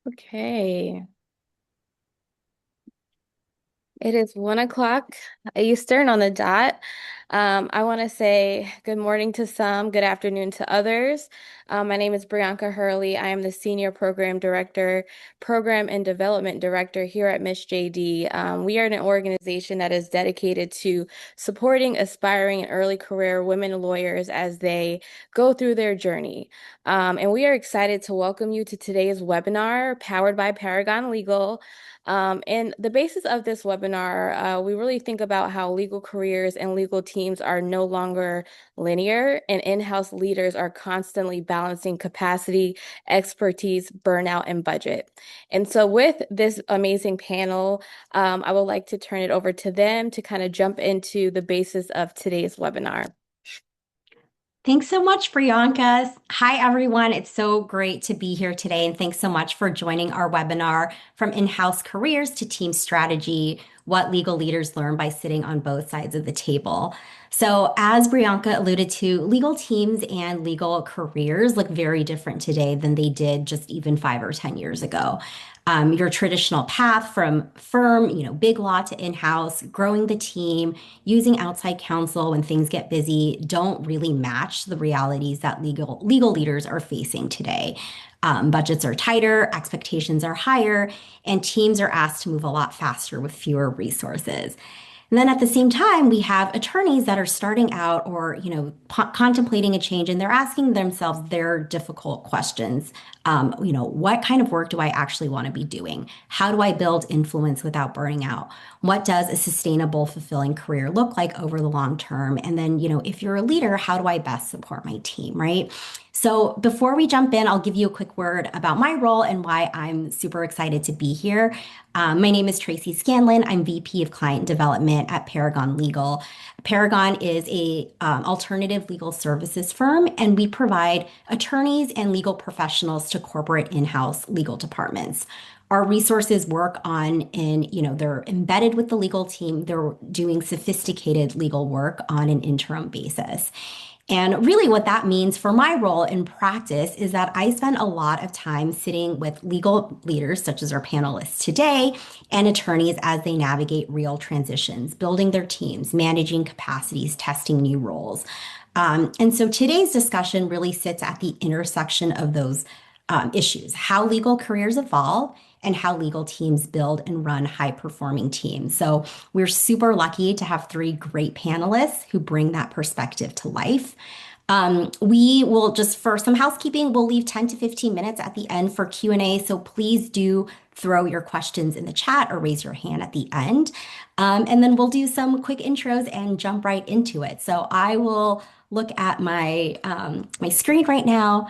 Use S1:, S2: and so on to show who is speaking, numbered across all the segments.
S1: Okay. It is 1 o'clock Eastern on the dot. I want to say good morning to some, good afternoon to others. My name is 𝗣ฐ์𝗲𝗀𝗃. I am the Senior Program Director, Program and Development Director here at Miss JD. We are an organization that is dedicated to supporting aspiring and early career women lawyers as they go through their journey. And we are excited to welcome you to today's webinar powered by Paragon Legal. And the basis of this webinar, we really think about how legal careers and legal teams are no longer linear, and in-house leaders are constantly balancing capacity, expertise, burnout, and budget. And so with this amazing panel, I would like to turn it over to them to kind of jump into the basis of today's webinar.
S2: Thanks so much, Priyanka. Hi, everyone. It's so great to be here today. And thanks so much for joining our webinar from in-house careers to team strategy, what legal leaders learn by sitting on both sides of the table. So as Priyanka alluded to, legal teams and legal careers look very different today than they did just even 5 or 10 years ago. Your traditional path from firm, big law to in-house, growing the team, using outside counsel when things get busy don't really match the realities that legal leaders are facing today. Budgets are tighter, expectations are higher, and teams are asked to move a lot faster with fewer resources. And then at the same time, we have attorneys that are starting out or, contemplating a change and they're asking themselves their difficult questions. What kind of work do I actually want to be doing? How do I build influence without burning out? What does a sustainable, fulfilling career look like over the long term? And then, if you're a leader, how do I best support my team, right? So before we jump in, I'll give you a quick word about my role and why I'm super excited to be here. My name is Tracy Scanlan. I'm VP of Client Development at Paragon Legal. Paragon is a alternative legal services firm, and we provide attorneys and legal professionals to corporate in-house legal departments. Our resources work they're embedded with the legal team. They're doing sophisticated legal work on an interim basis. And really, what that means for my role in practice is that I spend a lot of time sitting with legal leaders, such as our panelists today, and attorneys as they navigate real transitions, building their teams, managing capacities, testing new roles. And so today's discussion really sits at the intersection of those issues, how legal careers evolve and how legal teams build and run high performing teams. So we're super lucky to have three great panelists who bring that perspective to life. We will just, for some housekeeping, we'll leave 10 to 15 minutes at the end for Q&A. So please do throw your questions in the chat or raise your hand at the end. And then we'll do some quick intros and jump right into it. So I will look at my screen right now.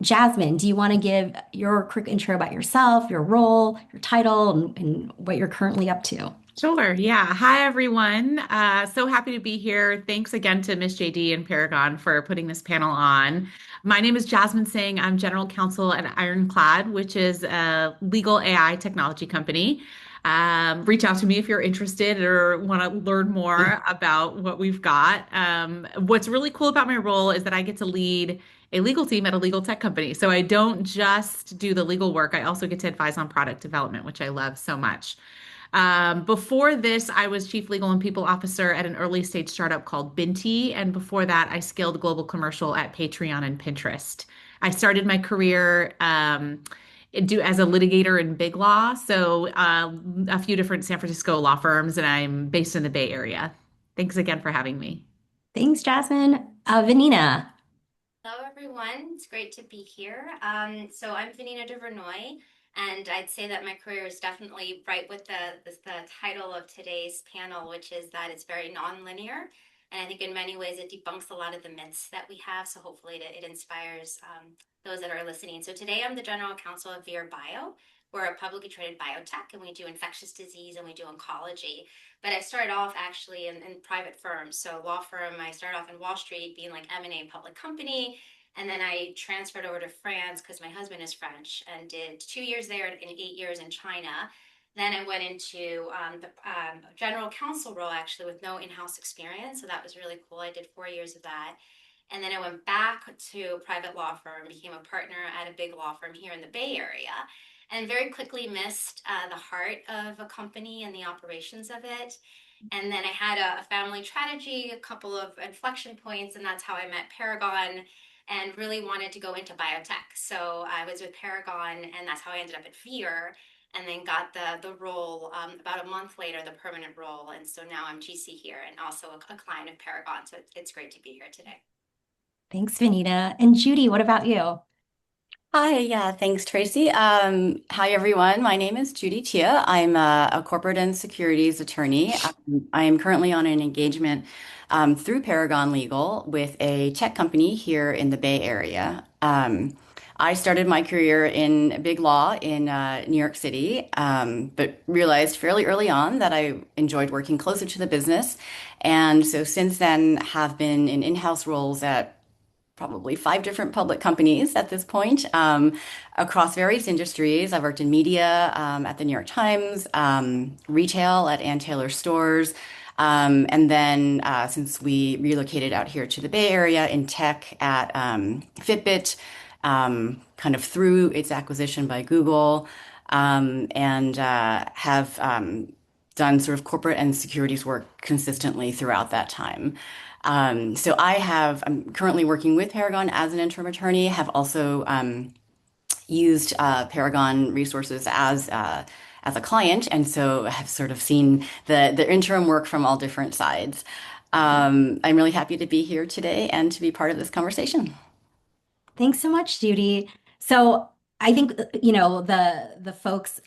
S2: Jasmine, do you want to give your quick intro about yourself, your role, your title, and what you're currently up to?
S3: Sure. Yeah. Hi, everyone. So happy to be here. Thanks again to Miss JD and Paragon for putting this panel on. My name is Jasmine Singh. I'm General Counsel at Ironclad, which is a legal AI technology company. Reach out to me if you're interested or want to learn more about what we've got. What's really cool about my role is that I get to lead a legal team at a legal tech company. So I don't just do the legal work, I also get to advise on product development, which I love so much. Before this, I was Chief Legal and People Officer at an early stage startup called 𝗣ฐ์𝗲𝗀𝗃. And before that, I scaled global commercial at Patreon and Pinterest. I started my career as a litigator in big law, so a few different San Francisco law firms, and I'm based in the Bay Area. Thanks again for having me.
S2: Thanks, Jasmine. Vanina.
S4: Hello, everyone. It's great to be here. So I'm Vanina de Verneuil, and I'd say that my career is definitely right with the title of today's panel, which is that it's very non-linear. And I think in many ways it debunks a lot of the myths that we have. So hopefully it inspires those that are listening. So today I'm the general counsel of 𝗣ฐ์𝗲𝗀𝗃𝗀𝗀. We're a publicly traded biotech, and we do infectious disease and we do oncology. But I started off actually in private firms. So law firm, I started off in Wall Street being like M&A public company. And then I transferred over to France because my husband is French and did 2 years there and 8 years in China. Then I went into the general counsel role actually with no in-house experience. So that was really cool. I did 4 years of that. And then I went back to a private law firm, became a partner at a big law firm here in the Bay Area. and very quickly missed the heart of a company and the operations of it. And then I had a family tragedy, a couple of inflection points, and that's how I met Paragon and really wanted to go into biotech. So I was with Paragon, and that's how I ended up at 𝗣R, and then got the role about a month later, the permanent role. And so now I'm GC here and also a client of Paragon. So it's great to be here today.
S2: Thanks, Vanina. And Judy, what about you?
S5: Hi, yeah, thanks, Tracy. Hi, everyone. My name is Judy Tieh. I'm a corporate and securities attorney. I am currently on an engagement through Paragon Legal with a tech company here in the Bay Area. I started my career in big law in New York City, but realized fairly early on that I enjoyed working closer to the business. And so since then have been in in-house roles at probably five different public companies at this point, across various industries. I've worked in media at the New York Times, retail at Ann Taylor stores, and then since we relocated out here to the Bay Area in tech at Fitbit, kind of through its acquisition by Google, and have done sort of corporate and securities work consistently throughout that time. I'm currently working with Paragon as an interim attorney, have also used Paragon resources as a client, and so have sort of seen the interim work from all different sides. I'm really happy to be here today and to be part of this conversation.
S2: Thanks so much, Judy. So I think, the folks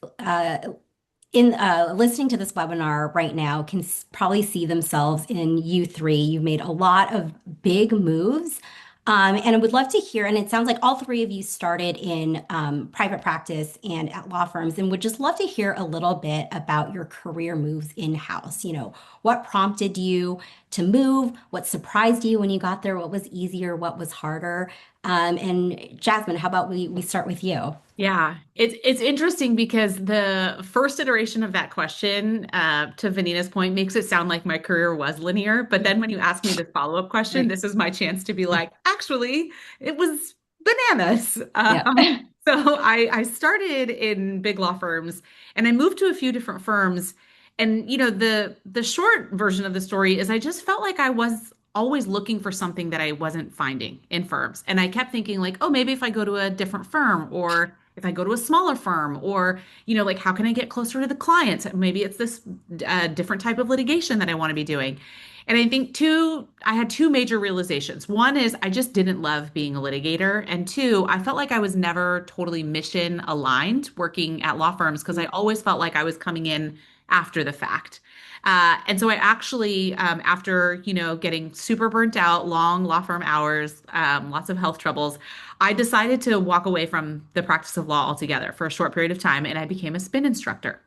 S2: in listening to this webinar right now can probably see themselves in you three. You've made a lot of big moves. And I would love to hear, and it sounds like all three of you started in private practice and at law firms, and would just love to hear a little bit about your career moves in-house. What prompted you to move? What surprised you when you got there? What was easier? What was harder? And Jasmine, how about we start with you?
S3: Yeah, it's interesting because the first iteration of that question, to Vanina's point, makes it sound like my career was linear. But then when you ask me the follow-up question, this is my chance to be like, actually, it was bananas.
S2: Yeah.
S3: So I started in big law firms and I moved to a few different firms. And the short version of the story is I just felt like I was always looking for something that I wasn't finding in firms. And I kept thinking like, oh, maybe if I go to a different firm or if I go to a smaller firm or, like how can I get closer to the clients? Maybe it's this different type of litigation that I want to be doing. And I think I had two major realizations. One is I just didn't love being a litigator. And two, I felt like I was never totally mission aligned working at law firms because I always felt like I was coming in after the fact. And so I actually, after, getting super burnt out, long law firm hours, lots of health troubles, I decided to walk away from the practice of law altogether for a short period of time, and I became a spin instructor.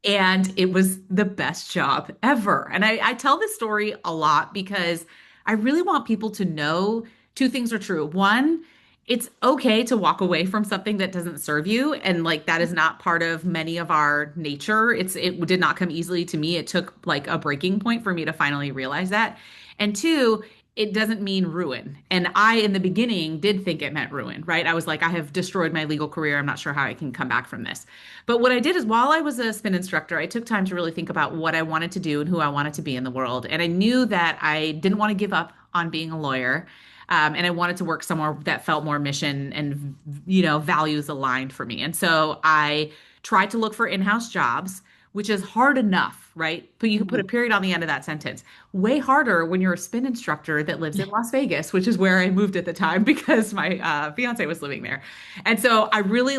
S3: And it was the best job ever. And I tell this story a lot because I really want people to know two things are true. One, it's okay to walk away from something that doesn't serve you. And like that is not part of many of our nature. It did not come easily to me. It took like a breaking point for me to finally realize that. And two, it doesn't mean ruin. And I, in the beginning, did think it meant ruin, right? I was like, I have destroyed my legal career. I'm not sure how I can come back from this. But what I did is while I was a spin instructor, I took time to really think about what I wanted to do and who I wanted to be in the world. And I knew that I didn't want to give up on being a lawyer. And I wanted to work somewhere that felt more mission and, values aligned for me. And so I tried to look for in-house jobs, which is hard enough, right? But you can put a period on the end of that sentence. Way harder when you're a spin instructor that lives in Las Vegas, which is where I moved at the time because my fiance was living there. And so I really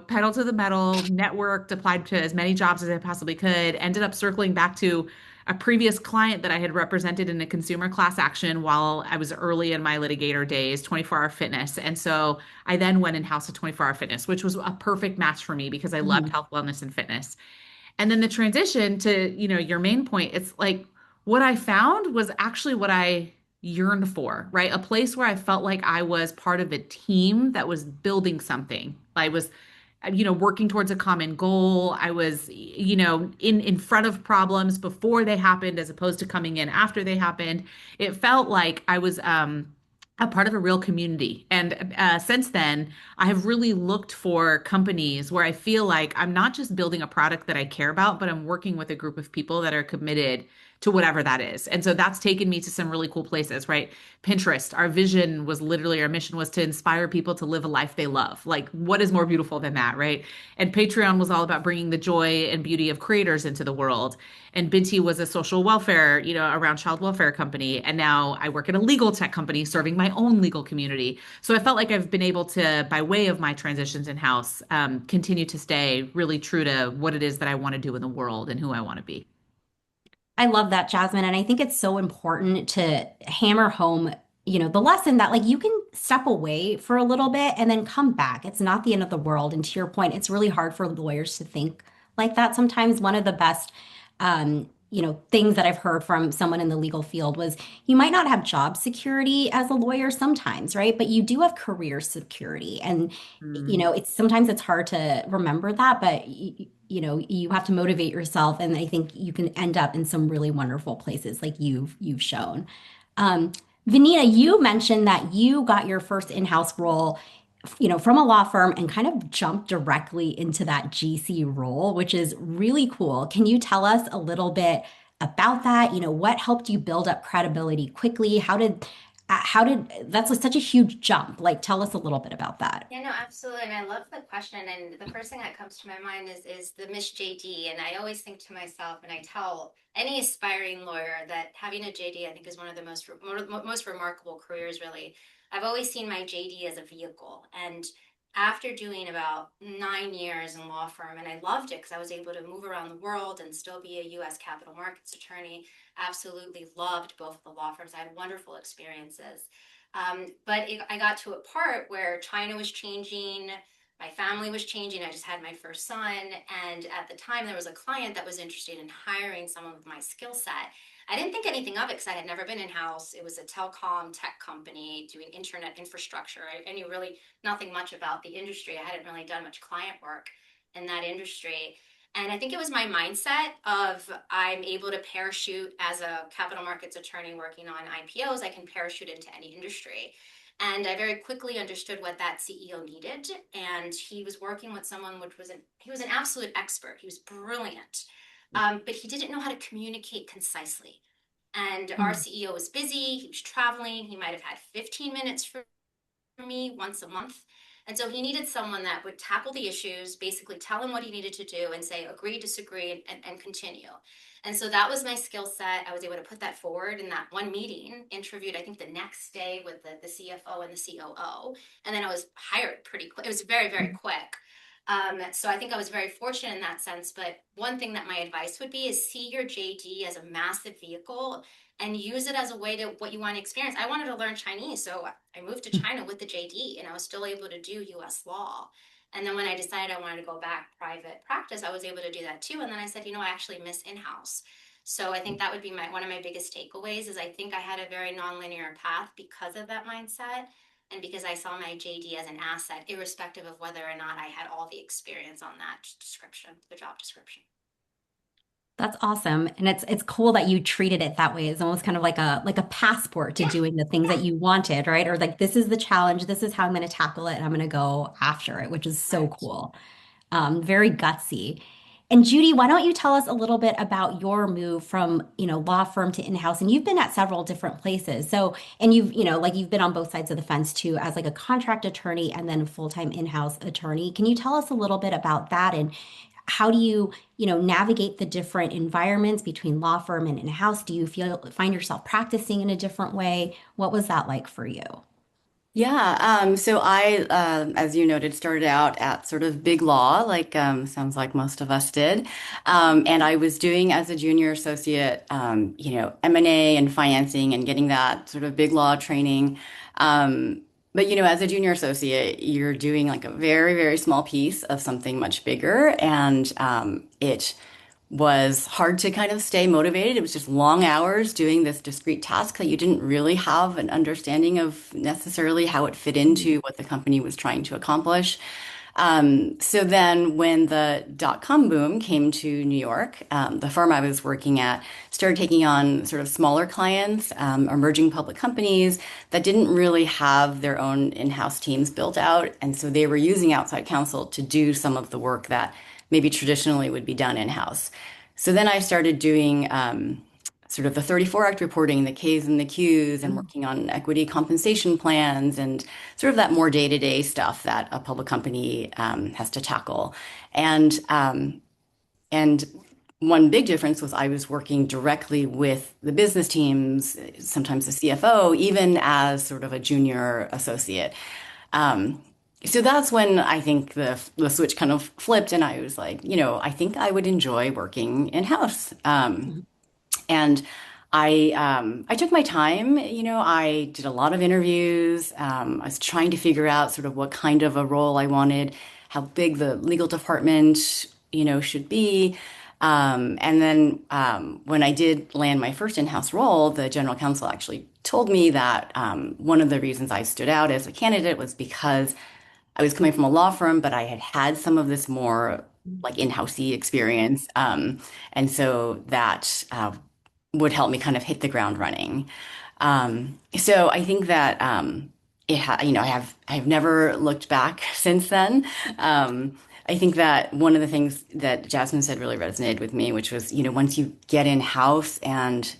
S3: pedal to the metal, networked, applied to as many jobs as I possibly could, ended up circling back to a previous client that I had represented in a consumer class action while I was early in my litigator days, 24-hour fitness. And so I then went in-house to 24-hour fitness, which was a perfect match for me because I loved health, wellness, and fitness. And then the transition to, your main point, it's like what I found was actually what I yearned for, right? A place where I felt like I was part of a team that was building something. I was, working towards a common goal. I was, in front of problems before they happened as opposed to coming in after they happened. It felt like I was a part of a real community. And since then, I have really looked for companies where I feel like I'm not just building a product that I care about, but I'm working with a group of people that are committed to whatever that is. And so that's taken me to some really cool places, right? Pinterest, our vision was literally, our mission was to inspire people to live a life they love. Like, what is more beautiful than that, right? And Patreon was all about bringing the joy and beauty of creators into the world. And Binti was a social welfare, around child welfare company. And now I work at a legal tech company serving my own legal community. So I felt like I've been able to, by way of my transitions in-house, continue to stay really true to what it is that I want to do in the world and who I want to be.
S2: I love that, Jasmine. And I think it's so important to hammer home, the lesson that like you can step away for a little bit and then come back. It's not the end of the world. And to your point, it's really hard for lawyers to think like that. Sometimes one of the best, things that I've heard from someone in the legal field was you might not have job security as a lawyer sometimes, right? But you do have career security. And,
S3: Mm.
S2: it's sometimes it's hard to remember that, but you have to motivate yourself, and I think you can end up in some really wonderful places like you've shown. um, Vanina, you mentioned that you got your first in-house role, from a law firm and kind of jumped directly into that GC role, which is really cool. Can you tell us a little bit about that? What helped you build up credibility quickly? How did that's such a huge jump? Like, tell us a little bit about that.
S4: Yeah, no, absolutely. And I love the question. And the first thing that comes to my mind is the Miss JD. And I always think to myself, and I tell any aspiring lawyer that having a JD, I think, is one of the most remarkable careers, really. I've always seen my JD as a vehicle. And after doing about 9 years in law firm, and I loved it because I was able to move around the world and still be a U.S. capital markets attorney. Absolutely loved both of the law firms. I had wonderful experiences. I got to a part where China was changing, my family was changing. I just had my first son. And at the time, there was a client that was interested in hiring someone with my skill set. I didn't think anything of it because I had never been in house. It was a telecom tech company doing internet infrastructure. I knew really nothing much about the industry. I hadn't really done much client work in that industry. And I think it was my mindset of I'm able to parachute as a capital markets attorney working on IPOs. I can parachute into any industry. And I very quickly understood what that CEO needed. And he was working with someone he was an absolute expert. He was brilliant, but he didn't know how to communicate concisely. And our CEO was busy. He was traveling. He might have had 15 minutes for me once a month. And so he needed someone that would tackle the issues, basically tell him what he needed to do and say, agree, disagree, and continue. And so that was my skill set. I was able to put that forward in that one meeting, interviewed, I think, the next day with the CFO and the COO. And then I was hired pretty quick. It was very, very quick. So I think I was very fortunate in that sense. But one thing that my advice would be is see your JD as a massive vehicle and use it as a way to what you want to experience. I wanted to learn Chinese, so I moved to China with the JD, and I was still able to do US law. And then when I decided I wanted to go back private practice, I was able to do that too. And then I said, I actually miss in-house. So I think that would be one of my biggest takeaways is I think I had a very nonlinear path because of that mindset and because I saw my JD as an asset, irrespective of whether or not I had all the experience on that description, the job description.
S2: That's awesome. And it's cool that you treated it that way. It's almost kind of like a passport to
S4: Yeah,
S2: doing the things
S4: yeah,
S2: that you wanted, right? Or like this is the challenge, this is how I'm going to tackle it, and I'm going to go after it, which is so
S4: correct.
S2: cool. Very gutsy. And Judy, why don't you tell us a little bit about your move from, law firm to in-house? And you've been at several different places. So, and like you've been on both sides of the fence too, as like a contract attorney and then a full-time in-house attorney. Can you tell us a little bit about that and how do you, navigate the different environments between law firm and in-house? Do you find yourself practicing in a different way? What was that like for you?
S5: Yeah, so I, as you noted, started out at sort of big law, like sounds like most of us did. And I was doing as a junior associate, M&A and financing and getting that sort of big law training. But as a junior associate, you're doing like a very, very small piece of something much bigger, and it was hard to kind of stay motivated. It was just long hours doing this discrete task that you didn't really have an understanding of necessarily how it fit into what the company was trying to accomplish. So then when the dot-com boom came to New York, the firm I was working at started taking on sort of smaller clients, emerging public companies that didn't really have their own in-house teams built out. And so they were using outside counsel to do some of the work that maybe traditionally would be done in-house. So then I started doing sort of the 34 Act reporting, the Ks and the Qs, and working on equity compensation plans and sort of that more day-to-day stuff that a public company has to tackle. And one big difference was I was working directly with the business teams, sometimes the CFO, even as sort of a junior associate. Um, so that's when I think the switch kind of flipped, and I was like, I think I would enjoy working in-house. And I took my time, I did a lot of interviews. I was trying to figure out sort of what kind of a role I wanted, how big the legal department, should be. And then when I did land my first in-house role, the general counsel actually told me that one of the reasons I stood out as a candidate was because I was coming from a law firm, but I had had some of this more like in-housey experience. And so that would help me kind of hit the ground running. So I think that I've never looked back since then. I think that one of the things that Jasmine said really resonated with me, which was, once you get in house and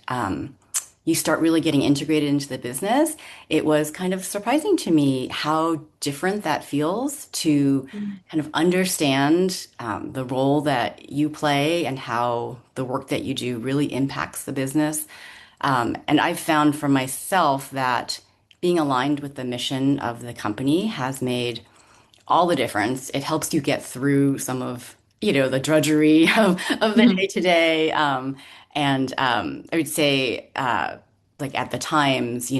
S5: you start really getting integrated into the business, it was kind of surprising to me how different that feels to kind of understand the role that you play and how the work that you do really impacts the business. And I've found for myself that being aligned with the mission of the company has made all the difference. It helps you get through some of, the drudgery of the day to day. I would say, like at the times,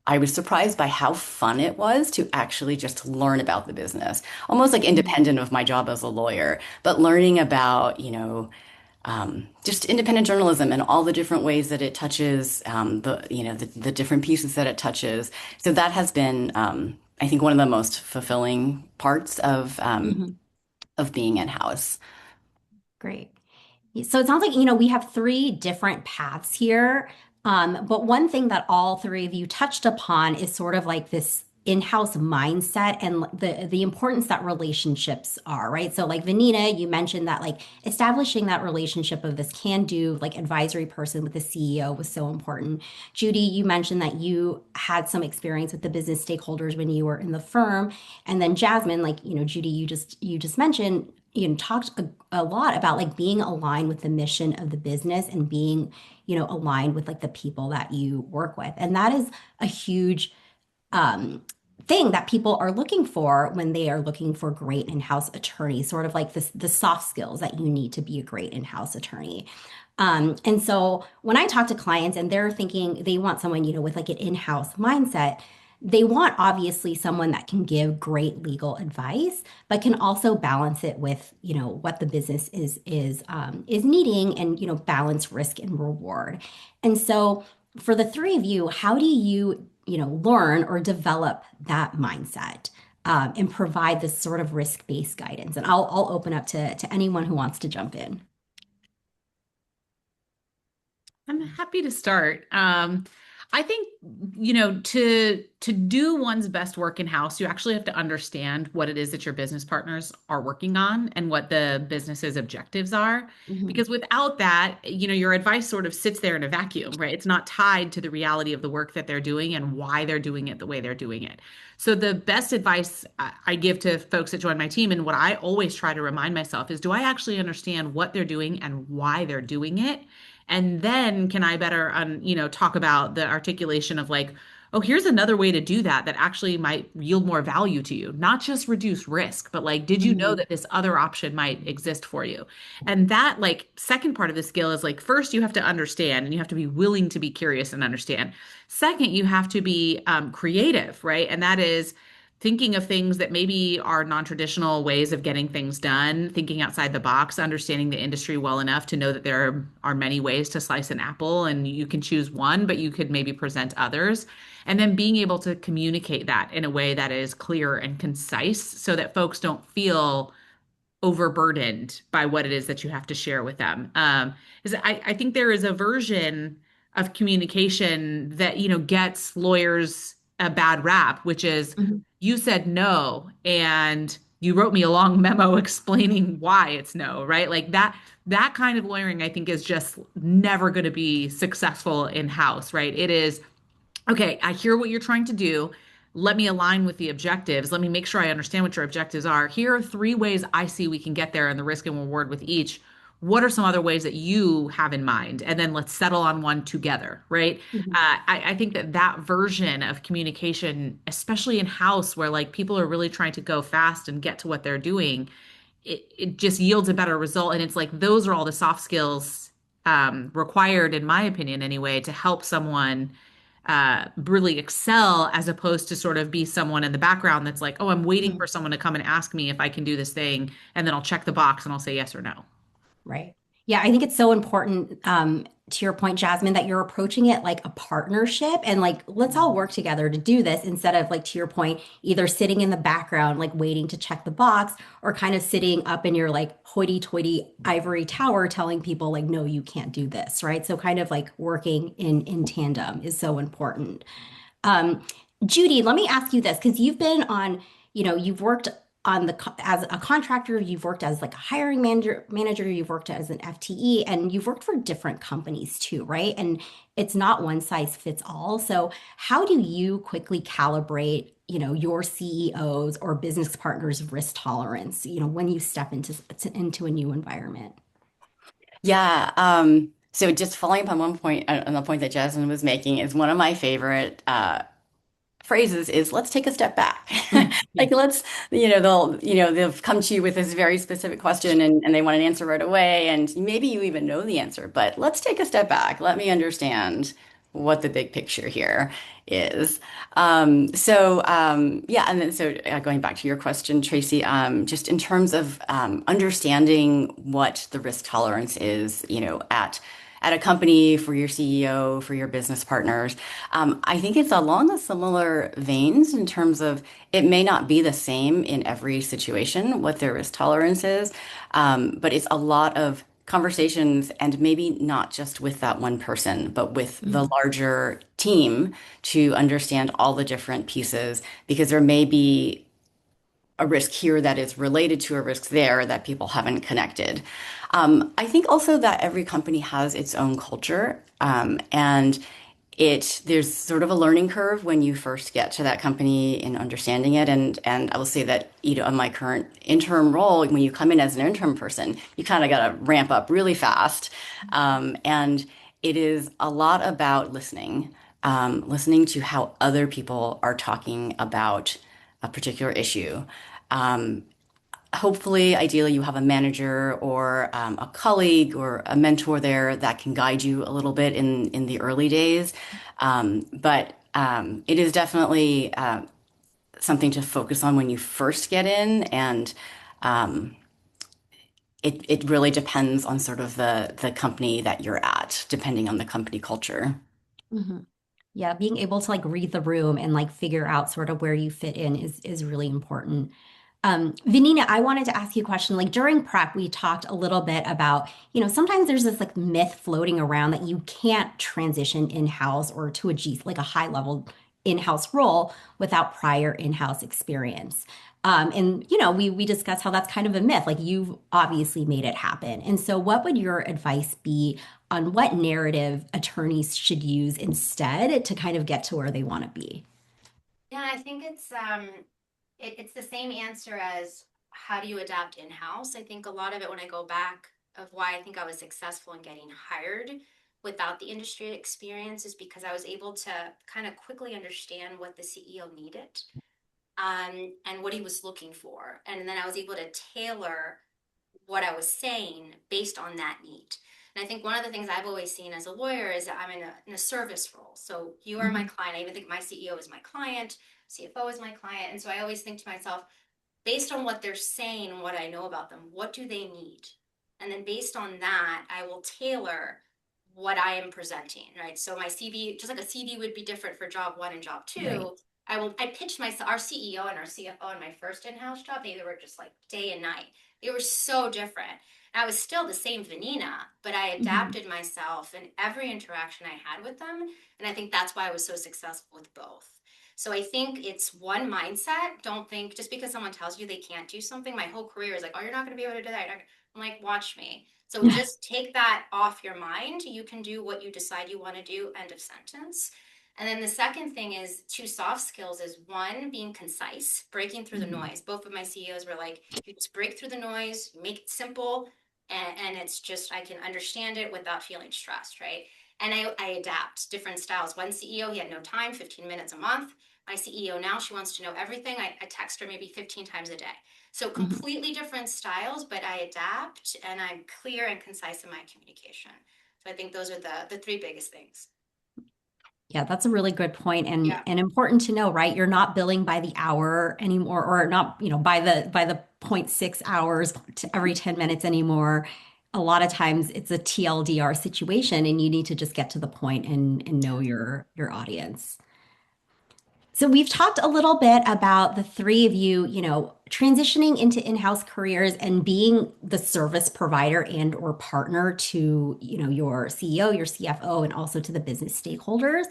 S5: I was surprised by how fun it was to actually just learn about the business, almost like independent of my job as a lawyer, but learning about, just independent journalism and all the different ways that it touches the different pieces that it touches. So that has been, I think, one of the most fulfilling parts of being in house.
S2: Great. So it sounds like, we have three different paths here. But one thing that all three of you touched upon is sort of like this in-house mindset and the importance that relationships are, right? So like Vanina, you mentioned that like establishing that relationship of this can-do like advisory person with the CEO was so important. Judy, you mentioned that you had some experience with the business stakeholders when you were in the firm. And then Jasmine, like, Judy, you just mentioned, talked a lot about like being aligned with the mission of the business and being, aligned with like the people that you work with. And that is a huge thing that people are looking for when they are looking for great in-house attorneys, sort of like the soft skills that you need to be a great in-house attorney. And so when I talk to clients and they're thinking they want someone, with like an in-house mindset, they want obviously someone that can give great legal advice, but can also balance it with, what the business is needing and, balance risk and reward. And so for the three of you, how do you, learn or develop that mindset and provide this sort of risk-based guidance? And I'll open up to anyone who wants to jump in.
S3: I'm happy to start. I think, to do one's best work in-house, you actually have to understand what it is that your business partners are working on and what the business's objectives are. Because without that, your advice sort of sits there in a vacuum, right? It's not tied to the reality of the work that they're doing and why they're doing it the way they're doing it. So the best advice I give to folks that join my team, and what I always try to remind myself is, do I actually understand what they're doing and why they're doing it? And then can I better, talk about the articulation of like, oh, here's another way to do that that actually might yield more value to you, not just reduce risk, but like, did you know that this other option might exist for you? And that like second part of the skill is like, first you have to understand and you have to be willing to be curious and understand. Second, you have to be creative, right? And that is thinking of things that maybe are non-traditional ways of getting things done, thinking outside the box, understanding the industry well enough to know that there are many ways to slice an apple and you can choose one, but you could maybe present others. And then being able to communicate that in a way that is clear and concise so that folks don't feel overburdened by what it is that you have to share with them. Is I think there is a version of communication that, gets lawyers a bad rap, which is
S2: Mhm.
S3: you said no and you wrote me a long memo explaining why it's no, right? Like that kind of lawyering, I think, is just never going to be successful in house, right? It is okay, I hear what you're trying to do. Let me align with the objectives. Let me make sure I understand what your objectives are. Here are three ways I see we can get there and the risk and reward with each. What are some other ways that you have in mind? And then let's settle on one together, right?
S2: Mhm.
S3: I think that version of communication, especially in house where like people are really trying to go fast and get to what they're doing, it just yields a better result. And it's like those are all the soft skills required, in my opinion, anyway, to help someone really excel as opposed to sort of be someone in the background that's like, oh, I'm waiting for someone to come and ask me if I can do this thing, and then I'll check the box and I'll say yes or no.
S2: Right. Yeah, I think it's so important, to your point, Jasmine, that you're approaching it like a partnership and like, let's all work together to do this instead of like, to your point, either sitting in the background, like waiting to check the box or kind of sitting up in your like hoity-toity ivory tower telling people like, no, you can't do this, right? So kind of like working in tandem is so important. Um, Judy, let me ask you this because you've been on, you've worked on as a contractor, you've worked as like a hiring manager, you've worked as an FTE, and you've worked for different companies too, right? And it's not one size fits all. So how do you quickly calibrate, your CEOs or business partners' risk tolerance, when you step into a new environment?
S5: Yeah. So just following up on one point, on the point that Jasmine was making, is one of my favorite phrases is let's take a step back.
S2: Yeah.
S5: Like let's, they'll come to you with this very specific question and they want an answer right away. And maybe you even know the answer, but let's take a step back. Let me understand what the big picture here is. Yeah, and then going back to your question, Tracy, just in terms of understanding what the risk tolerance is, at a company for your CEO, for your business partners. I think it's along the similar veins in terms of it may not be the same in every situation what their risk tolerance is, but it's a lot of conversations and maybe not just with that one person, but with the larger team to understand all the different pieces because there may be a risk here that is related to a risk there that people haven't connected. I think also that every company has its own culture, and there's sort of a learning curve when you first get to that company in understanding it. And I will say that, in my current interim role, when you come in as an interim person, you kind of got to ramp up really fast. And it is a lot about listening to how other people are talking about a particular issue. Um, Hopefully, ideally, you have a manager or a colleague or a mentor there that can guide you a little bit in the early days. But it is definitely something to focus on when you first get in, and um, it really depends on sort of the company that you're at, depending on the company culture.
S2: Mhm. Yeah, being able to like read the room and like figure out sort of where you fit in is really important. Vanina, I wanted to ask you a question. Like during prep, we talked a little bit about, sometimes there's this like myth floating around that you can't transition in-house or to like a high level in-house role without prior in-house experience. And we discussed how that's kind of a myth. Like you've obviously made it happen. And so what would your advice be on what narrative attorneys should use instead to kind of get to where they want to be?
S4: Yeah, I think it's the same answer as how do you adapt in-house. I think a lot of it when I go back of why I think I was successful in getting hired without the industry experience is because I was able to kind of quickly understand what the CEO needed, and what he was looking for. And then I was able to tailor what I was saying based on that need. And I think one of the things I've always seen as a lawyer is that I'm in a service role. So you are my
S2: Mhm.
S4: client. I even think my CEO is my client, CFO is my client. And so I always think to myself, based on what they're saying and what I know about them, what do they need? And then based on that, I will tailor what I am presenting, right? So my CV, just like a CV would be different for job one and job
S2: Right.
S4: two, I pitched myself, our CEO and our CFO in my first in-house job, they were just like day and night. They were so different. I was still the same Vanina, but I
S2: Mhm.
S4: adapted myself in every interaction I had with them. And I think that's why I was so successful with both. So I think it's one mindset. Don't think just because someone tells you they can't do something, my whole career is like, oh, you're not going to be able to do that. I'm like, watch me. So just take that off your mind. You can do what you decide you want to do, end of sentence. And then the second thing is two soft skills is one, being concise, breaking through the
S2: Mhm.
S4: noise. Both of my CEOs were like, you just break through the noise, make it simple, and it's just, I can understand it without feeling stressed, right? And I adapt different styles. One CEO, he had no time, 15 minutes a month. My CEO now, she wants to know everything. I text her maybe 15 times a day. So
S2: Mhm.
S4: completely different styles, but I adapt and I'm clear and concise in my communication. So I think those are the three biggest things.
S2: Yeah, that's a really good point
S4: Yeah.
S2: and important to know, right? You're not billing by the hour anymore, or not, by the point 0.6 hours to every 10 minutes anymore. A lot of times it's a TLDR situation and you need to just get to the point and know your audience. So we've talked a little bit about the three of you, transitioning into in-house careers and being the service provider and or partner to, your CEO, your CFO, and also to the business stakeholders.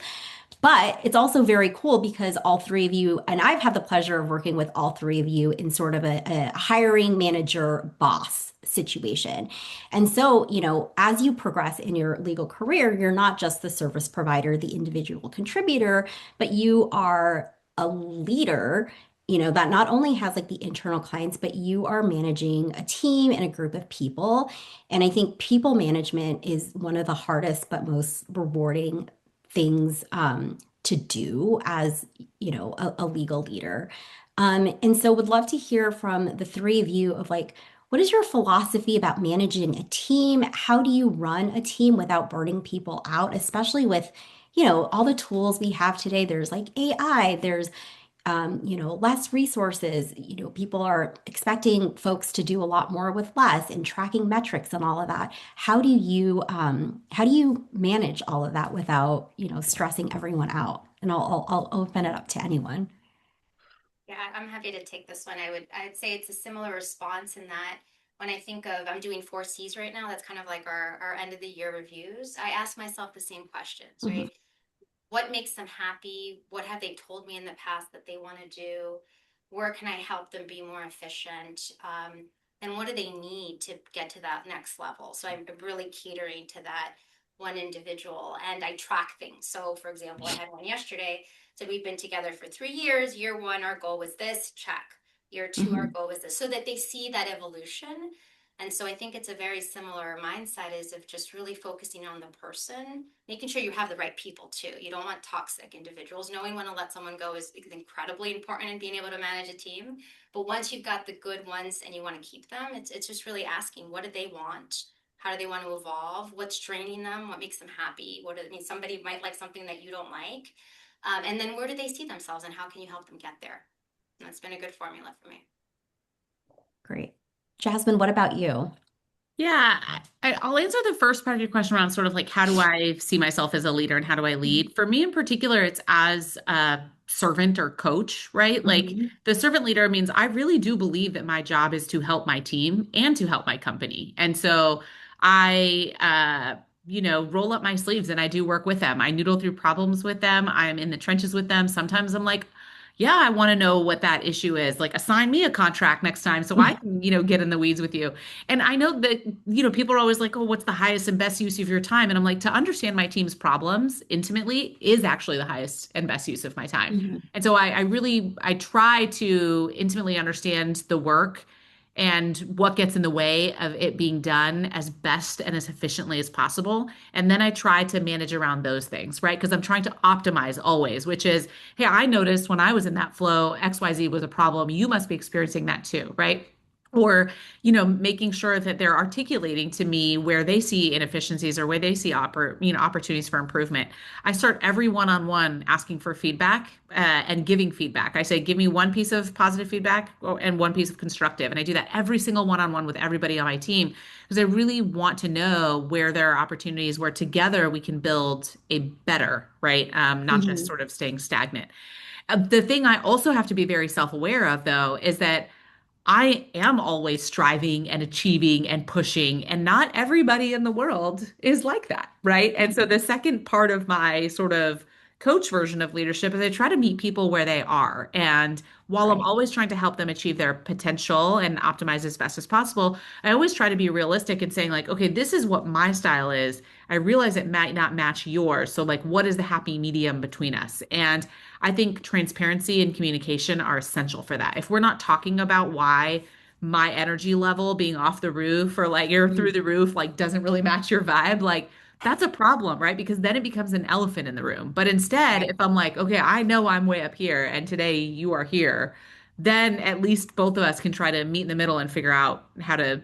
S2: But it's also very cool because all three of you, and I've had the pleasure of working with all three of you in sort of a hiring manager boss situation. And so, as you progress in your legal career, you're not just the service provider, the individual contributor, but you are a leader. That not only has like the internal clients, but you are managing a team and a group of people. And I think people management is one of the hardest but most rewarding things to do as a legal leader. And so would love to hear from the three of you of like, what is your philosophy about managing a team? How do you run a team without burning people out, especially with all the tools we have today? There's like AI, there's less resources. People are expecting folks to do a lot more with less and tracking metrics and all of that. How do you manage all of that without, stressing everyone out? And I'll open it up to anyone.
S4: Yeah, I'm happy to take this one. I'd say it's a similar response in that when I think of, I'm doing 4Cs right now, that's kind of like our end of the year reviews. I ask myself the same questions,
S2: Mhm.
S4: right? What makes them happy? What have they told me in the past that they want to do? Where can I help them be more efficient? And what do they need to get to that next level? So I'm really catering to that one individual and I track things. So, for example, I had one yesterday. So we've been together for 3 years. Year one, our goal was this, check. Year two, our
S2: Mhm.
S4: goal was this, so that they see that evolution. And so I think it's a very similar mindset is of just really focusing on the person, making sure you have the right people too. You don't want toxic individuals. Knowing when to let someone go is incredibly important in being able to manage a team. But once you've got the good ones and you want to keep them, it's just really asking what do they want? How do they want to evolve? What's draining them? What makes them happy? What do, I mean, somebody might like something that you don't like. And then where do they see themselves and how can you help them get there? And that's been a good formula for me.
S2: Great. Jasmine, what about you?
S3: Yeah, I'll answer the first part of your question around sort of like how do I see myself as a leader and how do I lead? For me in particular, it's as a servant or coach, right? Like
S2: Mhm.
S3: the servant leader means I really do believe that my job is to help my team and to help my company. And so I roll up my sleeves and I do work with them. I noodle through problems with them. I'm in the trenches with them. Sometimes I'm like, yeah, I want to know what that issue is. Like assign me a contract next time so I can, get in the weeds with you. And I know that, people are always like, oh, what's the highest and best use of your time? And I'm like, to understand my team's problems intimately is actually the highest and best use of my time.
S2: Mhm.
S3: And so I try to intimately understand the work and what gets in the way of it being done as best and as efficiently as possible. And then I try to manage around those things, right? Because I'm trying to optimize always, which is, hey, I noticed when I was in that flow, XYZ was a problem. You must be experiencing that too, right? or making sure that they're articulating to me where they see inefficiencies or where they see opportunities for improvement. I start every one-on-one asking for feedback and giving feedback. I say, give me one piece of positive feedback and one piece of constructive, and I do that every single one-on-one with everybody on my team because I really want to know where there are opportunities where together we can build a better, right? Not just
S2: Hmm.
S3: sort of staying stagnant. The thing I also have to be very self-aware of, though, is that I am always striving and achieving and pushing, and not everybody in the world is like that, right? And so the second part of my sort of coach version of leadership is I try to meet people where they are. And while I'm
S2: Right.
S3: always trying to help them achieve their potential and optimize as best as possible, I always try to be realistic and saying, like, okay, this is what my style is. I realize it might not match yours. So, like, what is the happy medium between us? And I think transparency and communication are essential for that. If we're not talking about why my energy level being off the roof or like you're through the roof like doesn't really match your vibe, like that's a problem, right? Because then it becomes an elephant in the room. But instead,
S2: Right.
S3: if I'm like, okay, I know I'm way up here and today you are here, then at least both of us can try to meet in the middle and figure out how to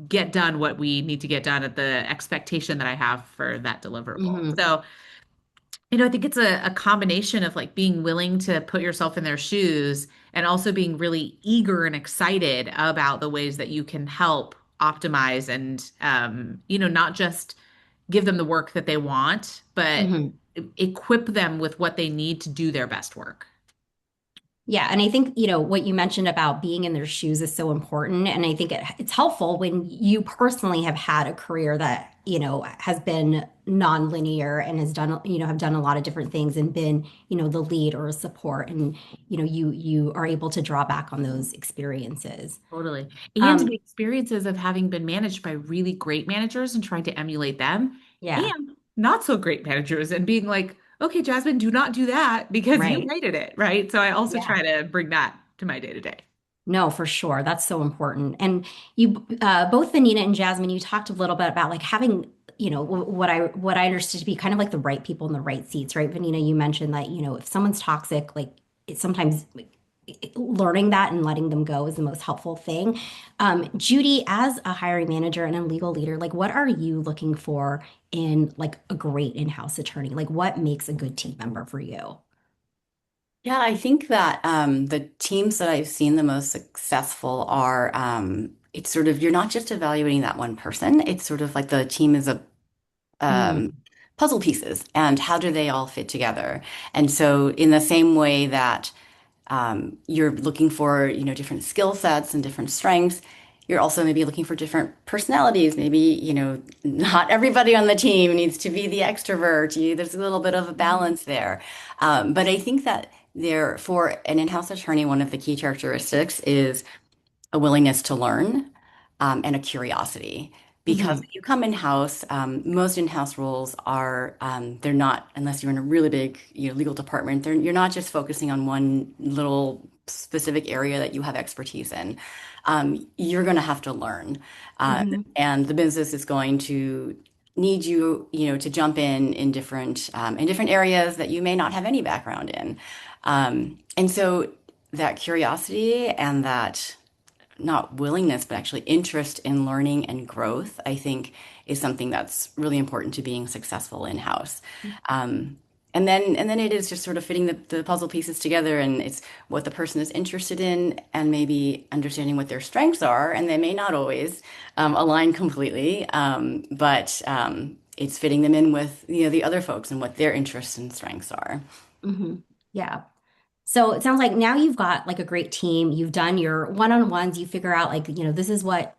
S3: get done what we need to get done at the expectation that I have for that deliverable.
S2: Hmm.
S3: So I think it's a combination of like being willing to put yourself in their shoes and also being really eager and excited about the ways that you can help optimize and, not just give them the work that they want, but
S2: Hmm.
S3: equip them with what they need to do their best work.
S2: Yeah, and I think, what you mentioned about being in their shoes is so important. And I think it's helpful when you personally have had a career that, has been nonlinear and has done, have done a lot of different things and been, the lead or a support. And, you are able to draw back on those experiences.
S3: Totally. And the
S2: Um,
S3: experiences of having been managed by really great managers and trying to emulate them,
S2: yeah,
S3: and not so great managers and being like, okay, Jasmine, do not do that because you
S2: right.
S3: hated it, right? So I also
S2: Yeah.
S3: try to bring that to my day to day.
S2: No, for sure. That's so important. And you, both Vanina and Jasmine, you talked a little bit about like having, what I understood to be kind of like the right people in the right seats, right? Vanina, you mentioned that, if someone's toxic, like it's sometimes learning that and letting them go is the most helpful thing. Judy, as a hiring manager and a legal leader, like what are you looking for in like a great in-house attorney? Like what makes a good team member for you?
S5: Yeah, I think that the teams that I've seen the most successful are it's sort of you're not just evaluating that one person. It's sort of like the team is a
S2: Mm,
S5: puzzle pieces, and how do they all fit together? And so, in the same way that you're looking for, different skill sets and different strengths. You're also maybe looking for different personalities. Maybe, not everybody on the team needs to be the extrovert. There's a little bit of a balance there. But I think that for an in-house attorney, one of the key characteristics is a willingness to learn and a curiosity. Because
S2: hmm.
S5: when you come in-house, most in-house roles are they're not unless you're in a really big legal department. You're not just focusing on one little specific area that you have expertise in. You're going to have to learn,
S2: Hmm.
S5: and the business is going to need you, to jump in different areas that you may not have any background in. And so that curiosity and that not willingness, but actually interest in learning and growth, I think is something that's really important to being successful in-house. Um, and then it is just sort of fitting the puzzle pieces together, and it's what the person is interested in, and maybe understanding what their strengths are, and they may not always align completely, but it's fitting them in with the other folks and what their interests and strengths are.
S2: Hmm. Yeah. So it sounds like now you've got like a great team. You've done your one-on-ones. You figure out like, this is what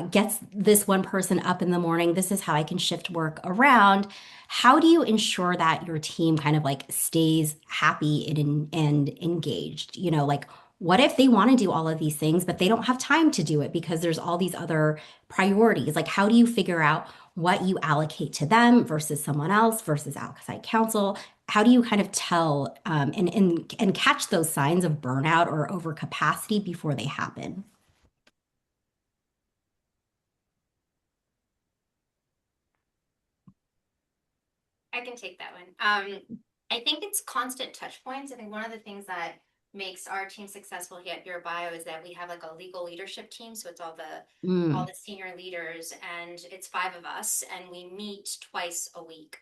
S2: gets this one person up in the morning. This is how I can shift work around. How do you ensure that your team kind of like stays happy and engaged? Like what if they want to do all of these things, but they don't have time to do it because there's all these other priorities? Like how do you figure out what you allocate to them versus someone else versus outside counsel? How do you kind of tell and catch those signs of burnout or overcapacity before they happen?
S4: I can take that one. I think it's constant touch points. I think one of the things that makes our team successful here at Your Bio is that we have like a legal leadership team. So it's all
S2: Mm.
S4: the senior leaders, and it's five of us, and we meet twice a week.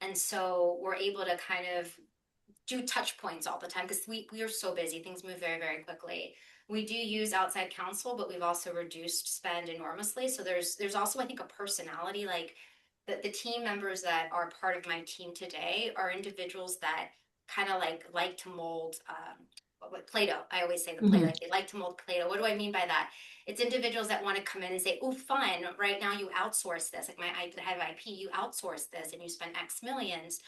S4: And so we're able to kind of do touch points all the time because we are so busy. Things move very, very quickly. We do use outside counsel, but we've also reduced spend enormously. So there's also, I think, a personality, like the team members that are part of my team today are individuals that kind of like to mold what Play-Doh. I always say the play
S2: Hmm.
S4: like they like to mold Play-Doh. What do I mean by that? It's individuals that want to come in and say, "Oh, fun! Right now you outsource this. Like I have IP, you outsource this, and you spend X millions.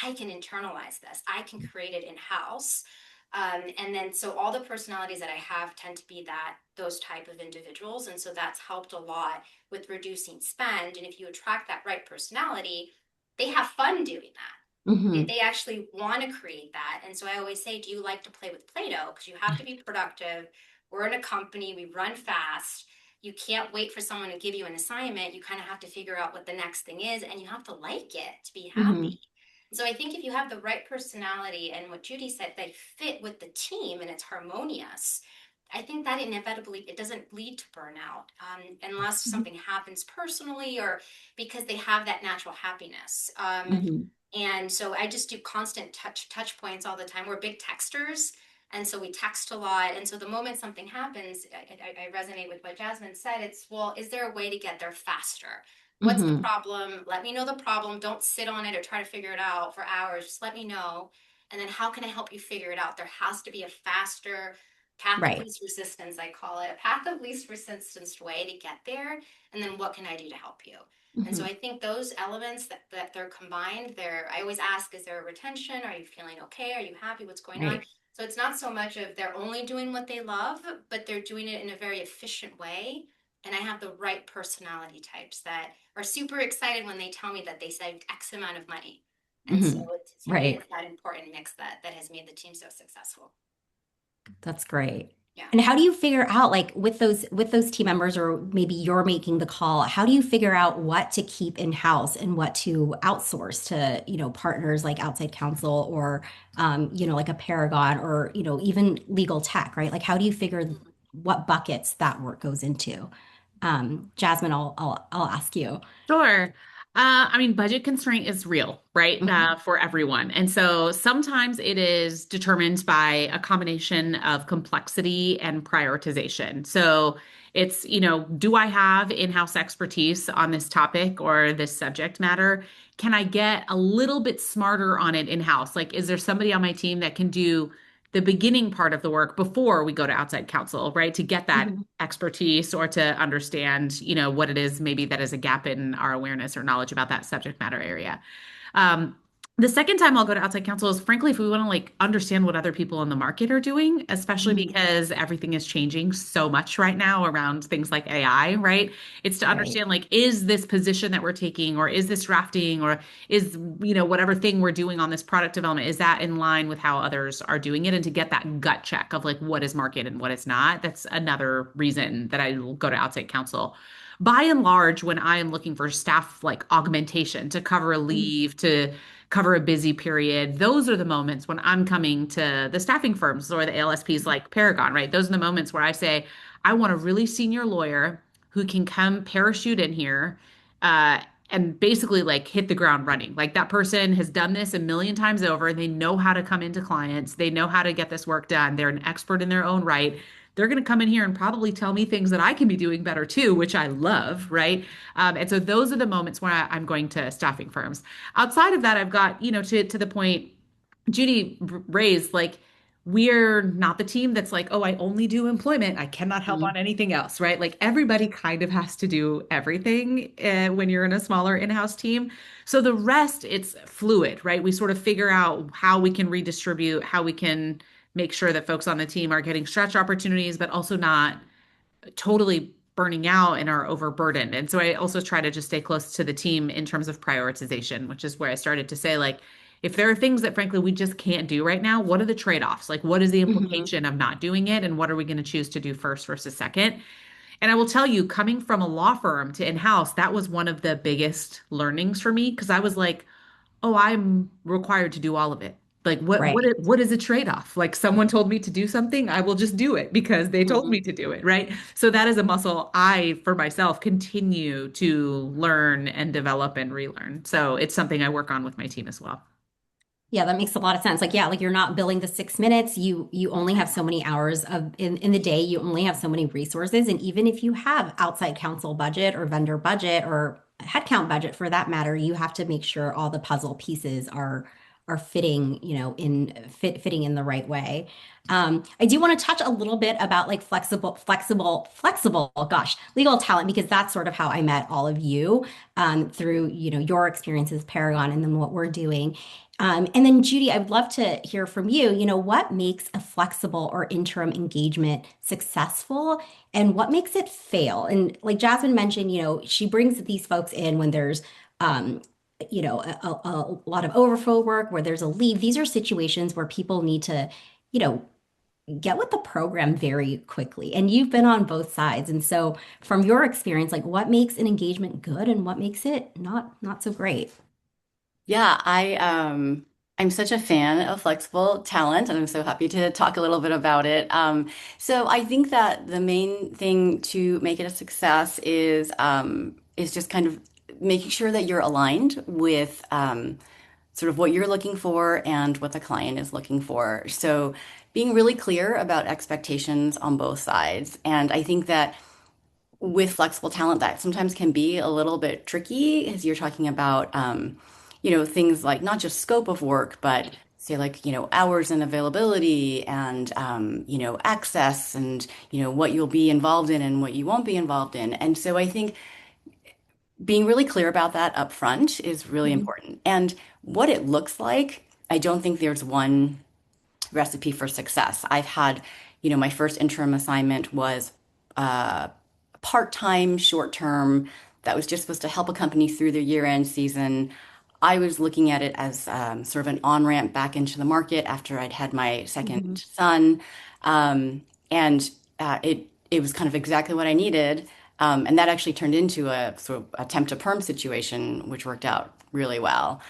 S4: I can internalize this. I can create it in house." And then so all the personalities that I have tend to be those type of individuals, and so that's helped a lot with reducing spend. And if you attract that right personality, they have fun doing that.
S2: Hmm.
S4: They actually want to create that. And so I always say, do you like to play with Play-Doh? Because you have to be productive. We're in a company, we run fast. You can't wait for someone to give you an assignment. You kind of have to figure out what the next thing is, and you have to like it to be
S2: Hmm.
S4: happy. So I think if you have the right personality and what Judy said, they fit with the team and it's harmonious. I think that inevitably it doesn't lead to burnout unless something happens personally or because they have that natural happiness.
S2: Hmm.
S4: And so I just do constant touch points all the time. We're big texters, and so we text a lot. And so the moment something happens, I resonate with what Jasmine said. It's, well, is there a way to get there faster? What's the
S2: Hmm.
S4: problem? Let me know the problem. Don't sit on it or try to figure it out for hours. Just let me know. And then how can I help you figure it out? There has to be a faster path of
S2: Right.
S4: least resistance, I call it, a path of least resistance way to get there. And then what can I do to help you? And so
S2: Hmm.
S4: I think those elements that they're combined, I always ask, is there a retention? Are you feeling okay? Are you happy? What's going on?
S2: Right.
S4: So it's not so much of they're only doing what they love, but they're doing it in a very efficient way. And I have the right personality types that are super excited when they tell me that they saved X amount of money. And so
S2: Hmm.
S4: to me,
S2: Right.
S4: it's that important mix that has made the team so successful.
S2: That's great.
S4: Yeah.
S2: And how do you figure out, like, with those team members, or maybe you're making the call, how do you figure out what to keep in-house and what to outsource to, partners like outside counsel or like a Paragon or, even legal tech, right? Like how do you figure
S4: Mhm.
S2: what buckets that work goes into? Jasmine, I'll ask you.
S3: Sure. I mean, budget constraint is real, right?
S2: Mhm.
S3: For everyone. And so sometimes it is determined by a combination of complexity and prioritization. So it's, do I have in-house expertise on this topic or this subject matter? Can I get a little bit smarter on it in-house? Like, is there somebody on my team that can do the beginning part of the work before we go to outside counsel, right? To get that
S2: Mhm.
S3: expertise or to understand, what it is maybe that is a gap in our awareness or knowledge about that subject matter area. Um, the second time I'll go to outside counsel is frankly if we want to like understand what other people in the market are doing, especially
S2: Mhm.
S3: because everything is changing so much right now around things like AI, right? It's to
S2: Right.
S3: understand like, is this position that we're taking or is this drafting or is, whatever thing we're doing on this product development, is that in line with how others are doing it? And to get that gut check of like what is market and what is not. That's another reason that I go to outside counsel. By and large, when I am looking for staff like augmentation to cover a
S2: Mhm.
S3: leave, to cover a busy period, those are the moments when I'm coming to the staffing firms or the ALSPs like Paragon, right? Those are the moments where I say, I want a really senior lawyer who can come parachute in here uh, and basically like hit the ground running. Like that person has done this a million times over. They know how to come into clients. They know how to get this work done. They're an expert in their own right. They're going to come in here and probably tell me things that I can be doing better too, which I love, right? And so those are the moments where I'm going to staffing firms. Outside of that, I've got, to the point Judy raised, like, we're not the team that's like, oh, I only do employment. I cannot help on
S2: Mhm.
S3: anything else, right? Like everybody kind of has to do everything when you're in a smaller in-house team. So the rest, it's fluid, right? We sort of figure out how we can redistribute, how we can make sure that folks on the team are getting stretch opportunities, but also not totally burning out and are overburdened. And so I also try to just stay close to the team in terms of prioritization, which is where I started to say, like, if there are things that frankly we just can't do right now, what are the trade-offs? Like, what is the
S2: Mhm.
S3: implication of not doing it? And what are we going to choose to do first versus second? And I will tell you, coming from a law firm to in-house, that was one of the biggest learnings for me because I was like, oh, I'm required to do all of it. Like
S2: Right.
S3: what is a trade-off? Like someone told me to do something, I will just do it because they told
S5: Mhm.
S3: me to do it, right? So that is a muscle I, for myself, continue to learn and develop and relearn. So it's something I work on with my team as well.
S2: Yeah, that makes a lot of sense. Like, yeah, like you're not billing the 6 minutes. You only have so many hours of in the day. You only have so many resources. And even if you have outside counsel budget or vendor budget or headcount budget for that matter, you have to make sure all the puzzle pieces are fitting, fitting in the right way. I do want to touch a little bit about like flexible, gosh, legal talent, because that's sort of how I met all of you through, your experiences, Paragon, and then what we're doing. And then Judy, I would love to hear from you. What makes a flexible or interim engagement successful and what makes it fail? And like Jasmine mentioned, she brings these folks in when there's um, a lot of overflow work, where there's a leave. These are situations where people need to, you know, get with the program very quickly. And you've been on both sides. And so from your experience, like what makes an engagement good and what makes it not so great?
S5: Yeah, I'm such a fan of flexible talent, and I'm so happy to talk a little bit about it. So I think that the main thing to make it a success is just kind of making sure that you're aligned with sort of what you're looking for and what the client is looking for. So being really clear about expectations on both sides. And I think that with flexible talent, that sometimes can be a little bit tricky as you're talking about, things like not just scope of work, but say like, hours and availability and, access and, what you'll be involved in and what you won't be involved in. And so I think being really clear about that up front is really
S2: Mhm.
S5: important. And what it looks like, I don't think there's one recipe for success. I've had, my first interim assignment was part-time, short-term, that was just supposed to help a company through their year-end season. I was looking at it as sort of an on-ramp back into the market after I'd had my second
S2: Mhm.
S5: son. And it was kind of exactly what I needed. And that actually turned into a sort of a temp to perm situation, which worked out really well.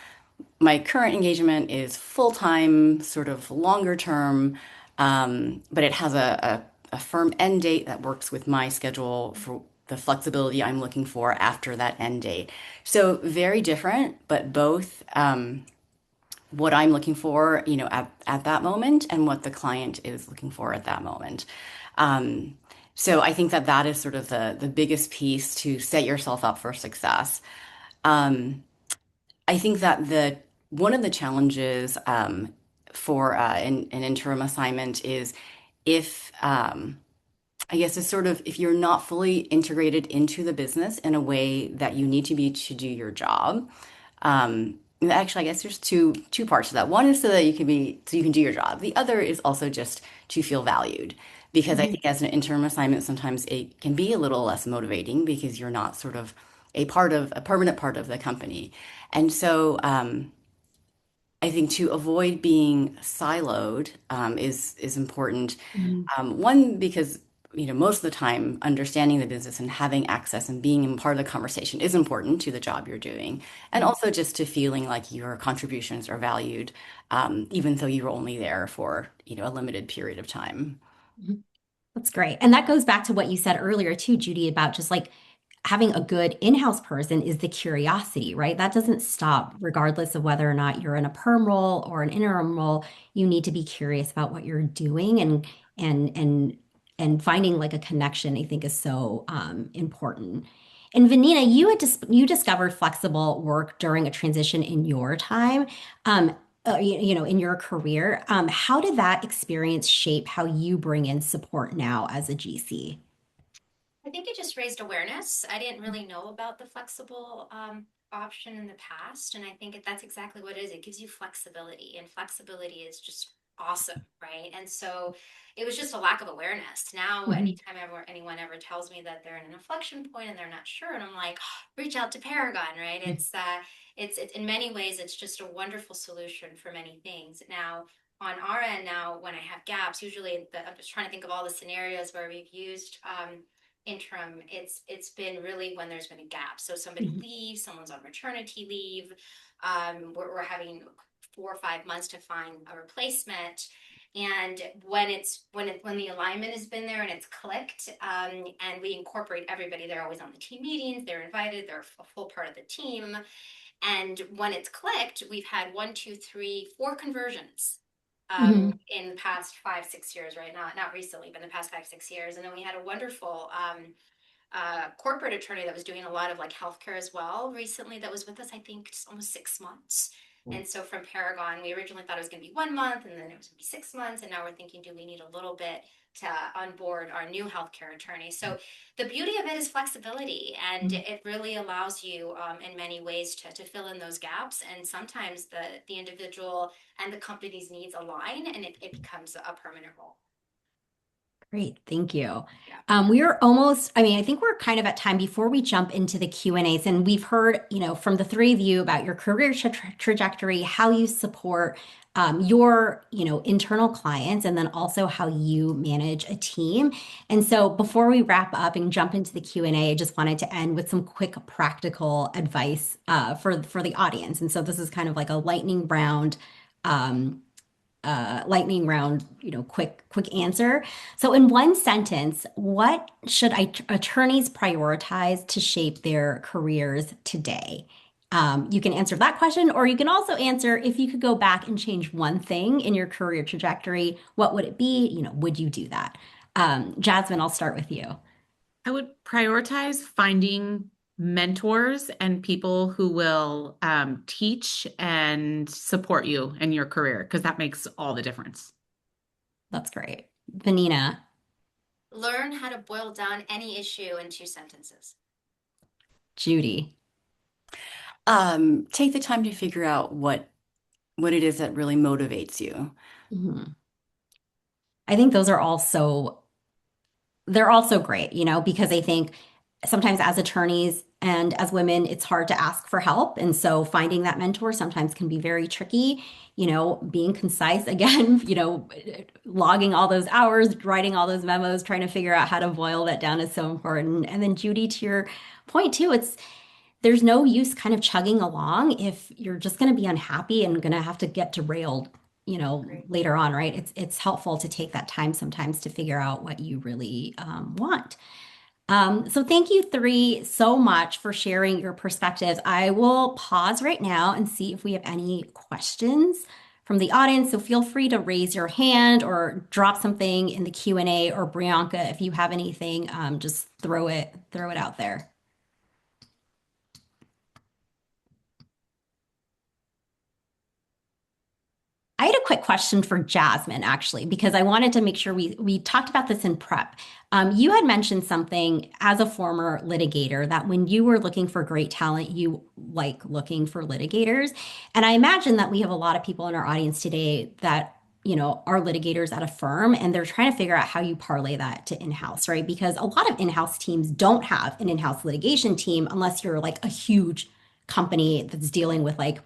S5: My current engagement is full-time, sort of longer term, but it has a firm end date that works with my schedule for the flexibility I'm looking for after that end date. So very different, but both what I'm looking for, at that moment and what the client is looking for at that moment. Um, so I think that that is sort of the biggest piece to set yourself up for success. Um, I think that the one of the challenges for an interim assignment is if I guess is sort of if you're not fully integrated into the business in a way that you need to be to do your job. And actually, I guess there's two parts to that. One is so you can do your job. The other is also just to feel valued. Because I
S2: Mhm.
S5: think as an interim assignment, sometimes it can be a little less motivating because you're not sort of a permanent part of the company. And so I think to avoid being siloed is important.
S2: Mhm.
S5: One, because most of the time, understanding the business and having access and being in part of the conversation is important to the job you're doing, and also just to feeling like your contributions are valued, even though you're only there for a limited period of time.
S2: Mhm. That's great. And that goes back to what you said earlier too, Judy, about just like having a good in-house person is the curiosity, right? That doesn't stop regardless of whether or not you're in a perm role or an interim role. You need to be curious about what you're doing and and and finding like a connection, I think is so important. And Vanina, you discovered flexible work during a transition in your time. In your career, how did that experience shape how you bring in support now as a GC?
S4: I think it just raised awareness. I didn't really know about the flexible option in the past, and I think that's exactly what it is. It gives you flexibility, and flexibility is just awesome, right? And so it was just a lack of awareness. Now,
S2: Mhm.
S4: anytime anyone ever tells me that they're in an inflection point and they're not sure, and I'm like, "Oh, reach out to Paragon, right? It's in many ways it's just a wonderful solution for many things. Now, on our end now, when I have gaps, usually I'm just trying to think of all the scenarios where we've used interim. It's been really when there's been a gap, so somebody
S2: Mhm.
S4: leaves, someone's on maternity leave. We're having 4 or 5 months to find a replacement. And when the alignment has been there and it's clicked, and we incorporate everybody, they're always on the team meetings, they're invited, they're a full part of the team. And when it's clicked, we've had 1, 2, 3, 4 conversions
S2: Mhm.
S4: in the past 5, 6 years, right? Not recently, but in the past 5, 6 years. And then we had a wonderful corporate attorney that was doing a lot of like healthcare as well recently that was with us, I think, just almost 6 months. And so from Paragon, we originally thought it was going to be 1 month and then it was going to be 6 months. And now we're thinking, do we need a little bit to onboard our new healthcare attorney? So the beauty of it is flexibility, and it really allows you in many ways to fill in those gaps. And sometimes the individual and the company's needs align and it becomes a permanent role.
S2: Great, thank you.
S4: Yeah.
S2: We are almost, I mean, I think we're kind of at time before we jump into the Q&As, and we've heard, from the three of you about your career trajectory, how you support your, internal clients, and then also how you manage a team. And so before we wrap up and jump into the Q&A, I just wanted to end with some quick practical advice for the audience. And so this is kind of like a lightning round, quick answer. So in one sentence, what should attorneys prioritize to shape their careers today? You can answer that question, or you can also answer if you could go back and change one thing in your career trajectory, what would it be? Would you do that? Jasmine, I'll start with you.
S3: I would prioritize finding mentors and people who will teach and support you in your career, because that makes all the difference.
S2: That's great. Vanina,
S4: Learn how to boil down any issue in 2 sentences.
S2: Judy.
S5: Take the time to figure out what it is that really motivates you.
S2: Mhm. I think those are also they're also great, because I think sometimes as attorneys and as women, it's hard to ask for help. And so finding that mentor sometimes can be very tricky, being concise again, logging all those hours, writing all those memos, trying to figure out how to boil that down is so important. And then Judy, to your point too, there's no use kind of chugging along if you're just going to be unhappy and going to have to get derailed,
S4: Great.
S2: later on, right? It's helpful to take that time sometimes to figure out what you really want. So thank you three so much for sharing your perspectives. I will pause right now and see if we have any questions from the audience. So feel free to raise your hand or drop something in the Q&A, or Brianka, if you have anything, just throw it out there. I had a quick question for Jasmine, actually, because I wanted to make sure we talked about this in prep. You had mentioned something as a former litigator that when you were looking for great talent, you like looking for litigators. And I imagine that we have a lot of people in our audience today that, are litigators at a firm, and they're trying to figure out how you parlay that to in-house, right? Because a lot of in-house teams don't have an in-house litigation team unless you're like a huge company that's dealing with like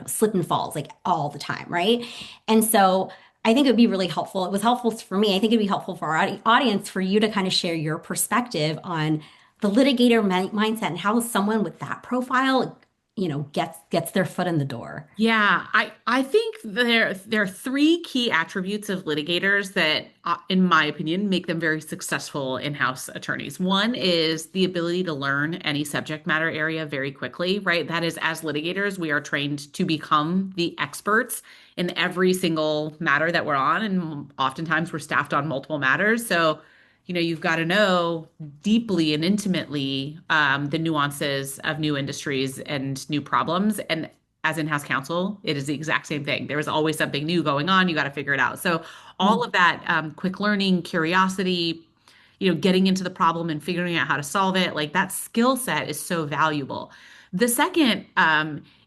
S2: slip and falls like all the time, right? And so I think it would be really helpful. It was helpful for me. I think it'd be helpful for our audience for you to kind of share your perspective on the litigator mindset and how someone with that profile, gets their foot in the door.
S3: Yeah, I think there are three key attributes of litigators that, in my opinion, make them very successful in-house attorneys. One is the ability to learn any subject matter area very quickly, right? That is, as litigators, we are trained to become the experts in every single matter that we're on, and oftentimes we're staffed on multiple matters. So, you've got to know deeply and intimately the nuances of new industries and new problems. And as in-house counsel, it is the exact same thing. There is always something new going on. You got to figure it out. So all of that quick learning, curiosity, getting into the problem and figuring out how to solve it, like that skill set is so valuable. The second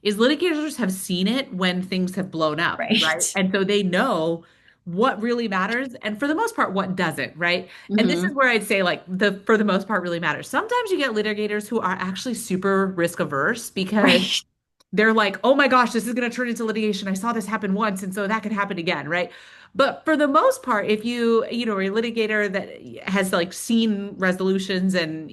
S3: is litigators have seen it when things have blown up, right?
S2: Right.
S3: And so they know what really matters and for the most part what doesn't, right? And this is where I'd say like the for the most part really matters. Sometimes you get litigators who are actually super risk averse because
S2: Right.
S3: they're like, oh my gosh, this is going to turn into litigation. I saw this happen once, and so that could happen again, right? But for the most part, if are a litigator that has like seen resolutions and,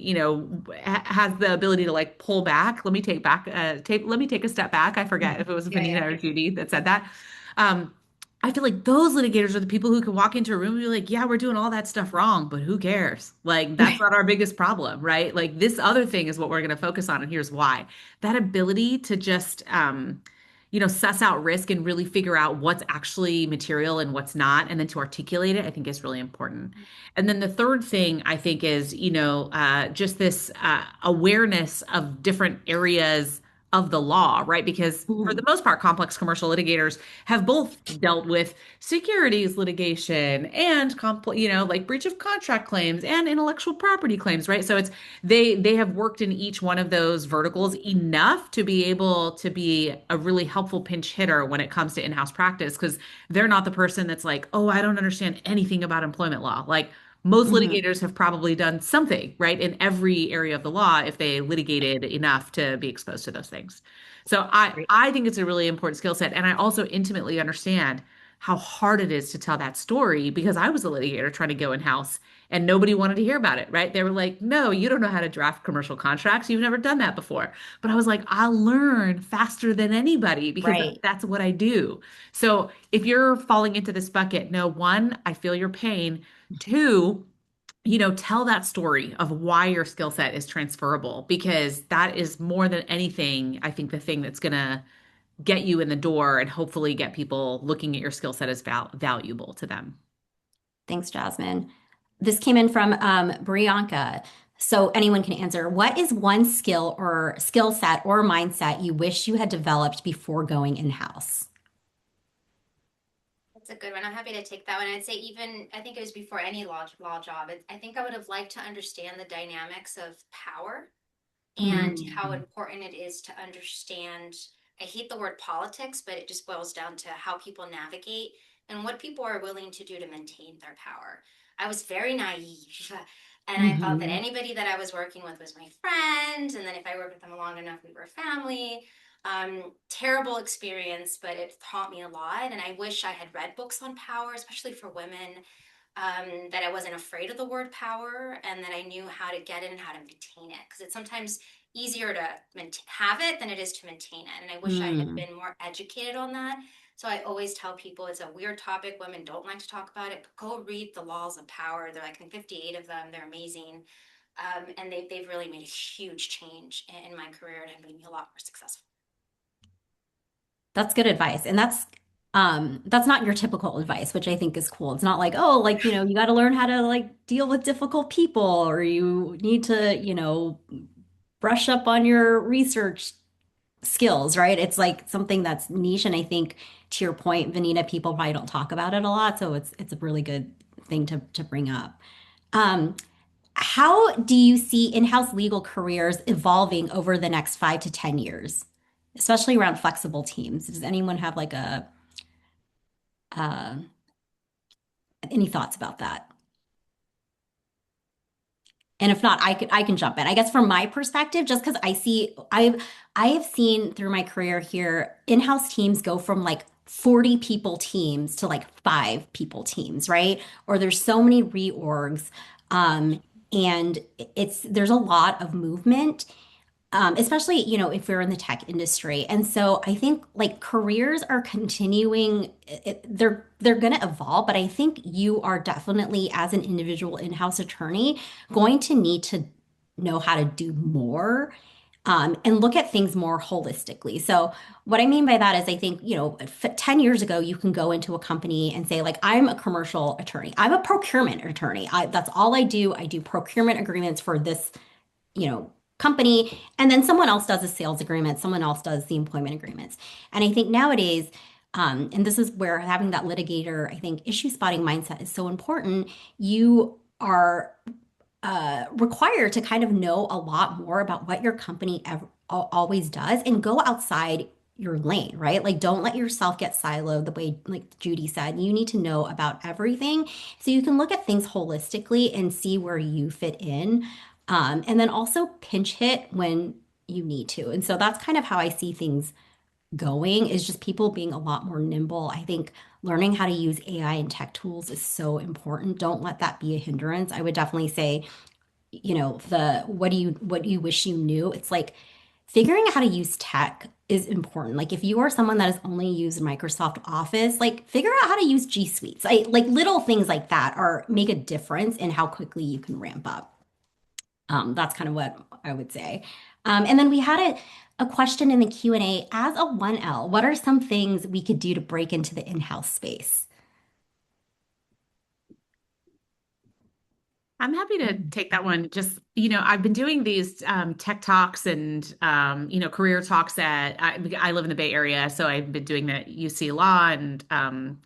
S3: has the ability to like pull back, let me take a step back. I forget if it was
S4: Yeah,
S3: Vanina
S4: yeah.
S3: or Judy that said that. Um, I feel like those litigators are the people who can walk into a room and be like, yeah, we're doing all that stuff wrong, but who cares? Like, that's not our biggest problem, right? Like, this other thing is what we're going to focus on, and here's why. That ability to just, suss out risk and really figure out what's actually material and what's not, and then to articulate it, I think is really important. And then the third thing I think is, just this awareness of different areas of the law, right? Because for the
S2: Mhm.
S3: most part, complex commercial litigators have both dealt with securities litigation and like breach of contract claims and intellectual property claims, right? So they have worked in each one of those verticals enough to be able to be a really helpful pinch hitter when it comes to in-house practice because they're not the person that's like, oh, I don't understand anything about employment law. Like most
S2: Mhm.
S3: litigators have probably done something, right, in every area of the law if they litigated enough to be exposed to those things. So
S2: Great.
S3: I think it's a really important skill set. And I also intimately understand how hard it is to tell that story because I was a litigator trying to go in-house and nobody wanted to hear about it, right? They were like, no, you don't know how to draft commercial contracts. You've never done that before. But I was like, I'll learn faster than anybody because
S2: Right.
S3: that's what I do. So if you're falling into this bucket, no, one, I feel your pain. Two, tell that story of why your skill set is transferable because that is more than anything, I think, the thing that's going to get you in the door and hopefully get people looking at your skill set as valuable to them.
S2: Thanks, Jasmine. This came in from Brianka. So anyone can answer. What is one skill or skill set or mindset you wish you had developed before going in-house?
S4: That's a good one. I'm happy to take that one. I'd say even I think it was before any law job. I think I would have liked to understand the dynamics of power and how
S2: Mm.
S4: important it is to understand. I hate the word politics, but it just boils down to how people navigate and what people are willing to do to maintain their power. I was very naive. And I thought that
S2: Mhm.
S4: anybody that I was working with was my friend. And then if I worked with them long enough, we were family. Terrible experience, but it taught me a lot. And I wish I had read books on power, especially for women, that I wasn't afraid of the word power and that I knew how to get it and how to maintain it. Because it's sometimes easier to have it than it is to maintain it. And I wish I had
S2: Mm.
S4: been more educated on that. So I always tell people it's a weird topic. Women don't like to talk about it, but go read the laws of power. They're like, I think 58 of them. They're amazing. And they've really made a huge change in my career and have made me a lot more successful.
S2: That's good advice. And that's not your typical advice, which I think is cool. It's not like, oh, like, you got to learn how to like deal with difficult people or you need to, brush up on your research skills, right? It's like something that's niche. And I think to your point, Vanita, people probably don't talk about it a lot. So it's a really good thing to bring up. Um, how do you see in-house legal careers evolving over the next 5 to 10 years, especially around flexible teams? Does anyone have like a uh, any thoughts about that? And if not, I can jump in. I guess from my perspective, just because I have seen through my career here, in-house teams go from like 40 people teams to like 5 people teams, right? Or there's so many reorgs. And there's a lot of movement, especially, if we're in the tech industry. And so I think like careers are continuing, they're going to evolve, but I think you are definitely as an individual in-house attorney going to need to know how to do more. And look at things more holistically. So, what I mean by that is, I think, 10 years ago, you can go into a company and say, like, I'm a commercial attorney, I'm a procurement attorney. That's all I do. I do procurement agreements for this company, and then someone else does a sales agreement, someone else does the employment agreements. And I think nowadays, and this is where having that litigator, I think, issue spotting mindset is so important. You are required to kind of know a lot more about what your company always does and go outside your lane, right? Like, don't let yourself get siloed the way, like Judy said, you need to know about everything so you can look at things holistically and see where you fit in. And then also pinch hit when you need to. And so that's kind of how I see things going is just people being a lot more nimble. I think learning how to use AI and tech tools is so important. Don't let that be a hindrance. I would definitely say, the what do you wish you knew? It's like figuring out how to use tech is important. Like if you are someone that has only used Microsoft Office, like figure out how to use G Suites. Like little things like that are make a difference in how quickly you can ramp up. That's kind of what I would say. And then we had a question in the Q&A. As a 1L, what are some things we could do to break into the in-house space?
S3: I'm happy to take that one. Just, I've been doing these tech talks and, career talks I live in the Bay Area, so I've been doing that at UC Law and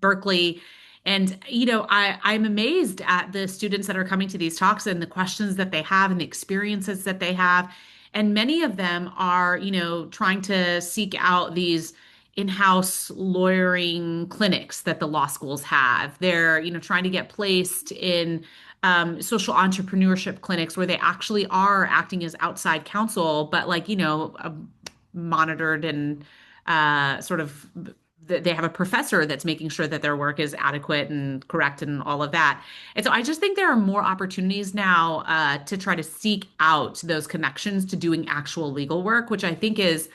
S3: Berkeley. And, I'm amazed at the students that are coming to these talks and the questions that they have and the experiences that they have. And many of them are, trying to seek out these in-house lawyering clinics that the law schools have. They're, trying to get placed in social entrepreneurship clinics where they actually are acting as outside counsel, but like, monitored and sort of they have a professor that's making sure that their work is adequate and correct and all of that. And so I just think there are more opportunities now to try to seek out those connections to doing actual legal work, which I think is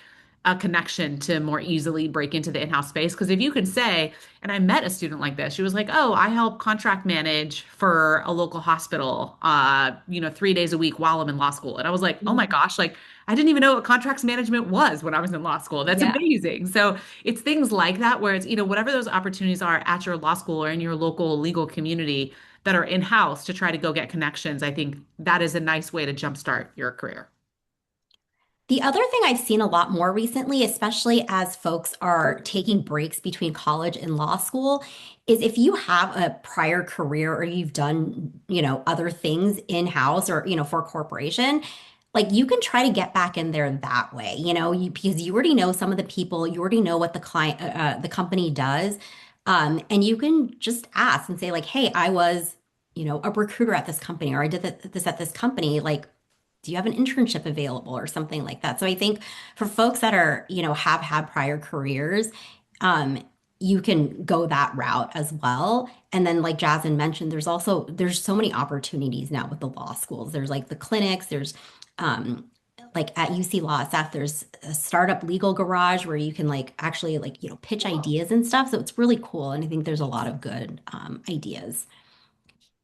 S3: a connection to more easily break into the in-house space. Because if you can say, and I met a student like this, she was like, "Oh, I help contract manage for a local hospital, 3 days a week while I'm in law school." And I was like, "Oh my gosh, like I didn't even know what contracts management was when I was in law school. That's
S2: Yeah.
S3: amazing." So it's things like that where it's, whatever those opportunities are at your law school or in your local legal community that are in-house to try to go get connections. I think that is a nice way to jumpstart your career.
S2: The other thing I've seen a lot more recently, especially as folks are taking breaks between college and law school, is if you have a prior career or you've done, other things in-house or, for a corporation, like you can try to get back in there that way, because you already know some of the people, you already know what the company does. And you can just ask and say like, "Hey, I was, a recruiter at this company, or I did this at this company. Like, do you have an internship available or something like that?" So I think for folks that are, have had prior careers, um, you can go that route as well. And then like Jasmine mentioned, there's so many opportunities now with the law schools. There's like the clinics, there's um like at UC Law SF, there's a startup legal garage where you can like actually like, pitch ideas and stuff. So it's really cool. And I think there's a lot of good ideas.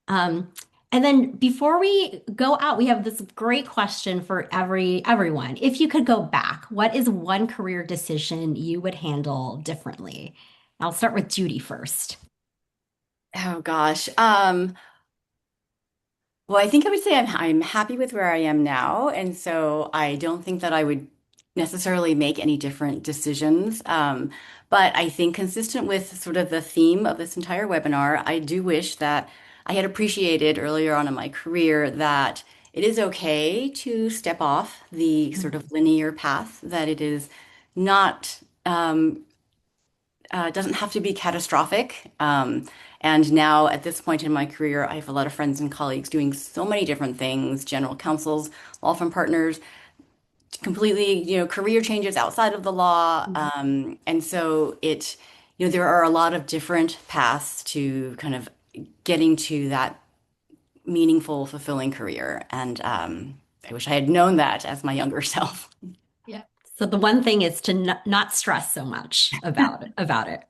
S2: Um, and then before we go out, we have this great question for everyone. If you could go back, what is one career decision you would handle differently? I'll start with Judy first.
S5: Oh gosh. Well, I think I would say I'm happy with where I am now, and so I don't think that I would necessarily make any different decisions. But I think consistent with sort of the theme of this entire webinar, I do wish that I had appreciated earlier on in my career that it is okay to step off the sort of linear path, that it is not doesn't have to be catastrophic. And now at this point in my career, I have a lot of friends and colleagues doing so many different things, general counsels, law firm partners, completely, career changes outside of the law. And so there are a lot of different paths to kind of getting to that meaningful, fulfilling career. And I wish I had known that as my younger self.
S2: Yeah. So the one thing is to not stress so much about it,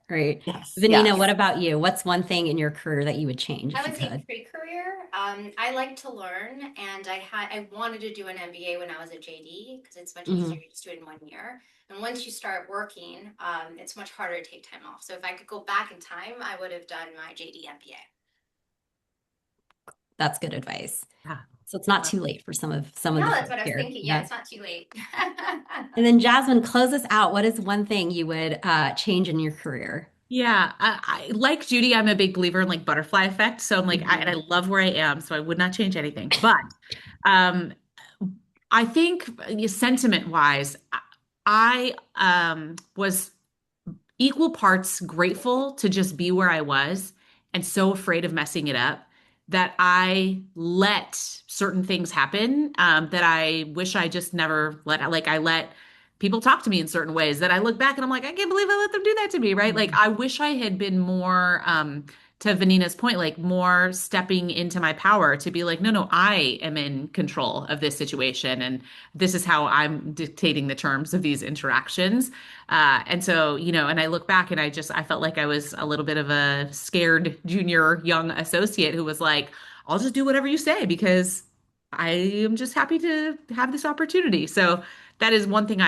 S2: right?
S5: Yes,
S2: Vanina, what
S5: yes.
S2: about you? What's one thing in your career that you would change
S4: I
S2: if you
S4: would say
S2: could?
S4: pre-career. I like to learn, and I wanted to do an MBA when I was at JD because it's much easier
S2: Mhm.
S4: to just do it in 1 year. And once you start working, it's much harder to take time off. So if I could go back in time, I would have done my JD MBA.
S2: That's good advice.
S3: Yeah.
S2: So it's not too late for some of
S4: No,
S2: the
S4: that's
S2: folks
S4: what I was
S2: here.
S4: thinking. Yeah,
S2: Yeah.
S4: it's not too late.
S2: And then Jasmine, close us out. What is one thing you would change in your career?
S3: Yeah, I like Judy. I'm a big believer in like butterfly effect. So I'm like, and I
S2: Mhm.
S3: love where I am, so I would not change anything. But um, I think sentiment wise, I was equal parts grateful to just be where I was and so afraid of messing it up that I let certain things happen that I wish I just never let. Like I let people talk to me in certain ways that I look back and I'm like, I can't believe I let them do that to me, right? Like I wish I had been more to Vanina's point, like more stepping into my power to be like, no, no, I am in control of this situation and this is how I'm dictating the terms of these interactions. And so, and I look back and I felt like I was a little bit of a scared junior young associate who was like, I'll just do whatever you say because I am just happy to have this opportunity. So that is one thing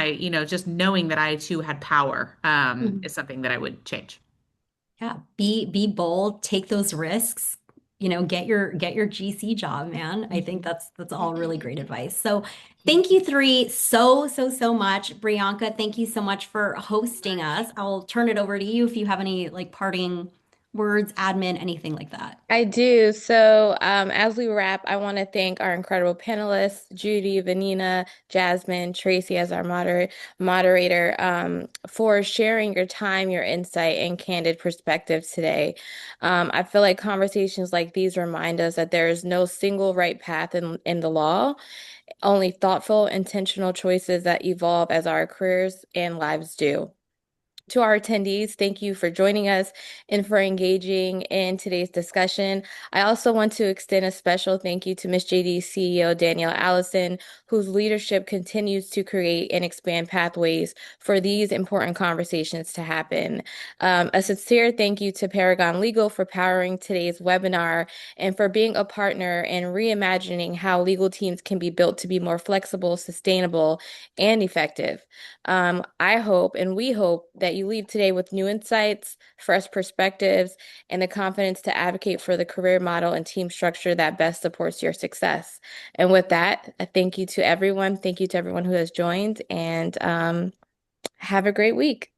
S3: just knowing that I too had power,
S2: Mhm.
S3: is something that I would change.
S2: Yeah, be bold, take those risks, get your GC job, man. I think that's all really great advice. So thank you three so much. Brianka, thank you so much for hosting us. I'll turn it over to you if you have any like parting words, admin, anything like that.
S1: I do. So, as we wrap, I want to thank our incredible panelists, Judy, Vanina, Jasmine, Tracy as our moderator, for sharing your time, your insight, and candid perspectives today. I feel like conversations like these remind us that there is no single right path in the law, only thoughtful, intentional choices that evolve as our careers and lives do. To our attendees, thank you for joining us and for engaging in today's discussion. I also want to extend a special thank you to Ms. JD's CEO, Danielle Allison, whose leadership continues to create and expand pathways for these important conversations to happen. A sincere thank you to Paragon Legal for powering today's webinar and for being a partner in reimagining how legal teams can be built to be more flexible, sustainable, and effective. I hope and we hope that you leave today with new insights, fresh perspectives, and the confidence to advocate for the career model and team structure that best supports your success. And with that, a thank you to everyone. Thank you to everyone who has joined, and have a great week.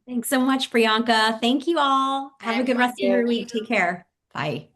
S2: Thanks so much, Brianka. Thank you all. Have a
S4: Bye,
S2: good
S4: everyone.
S2: rest of
S4: Thank
S2: your week.
S4: you.
S2: Take care. Bye.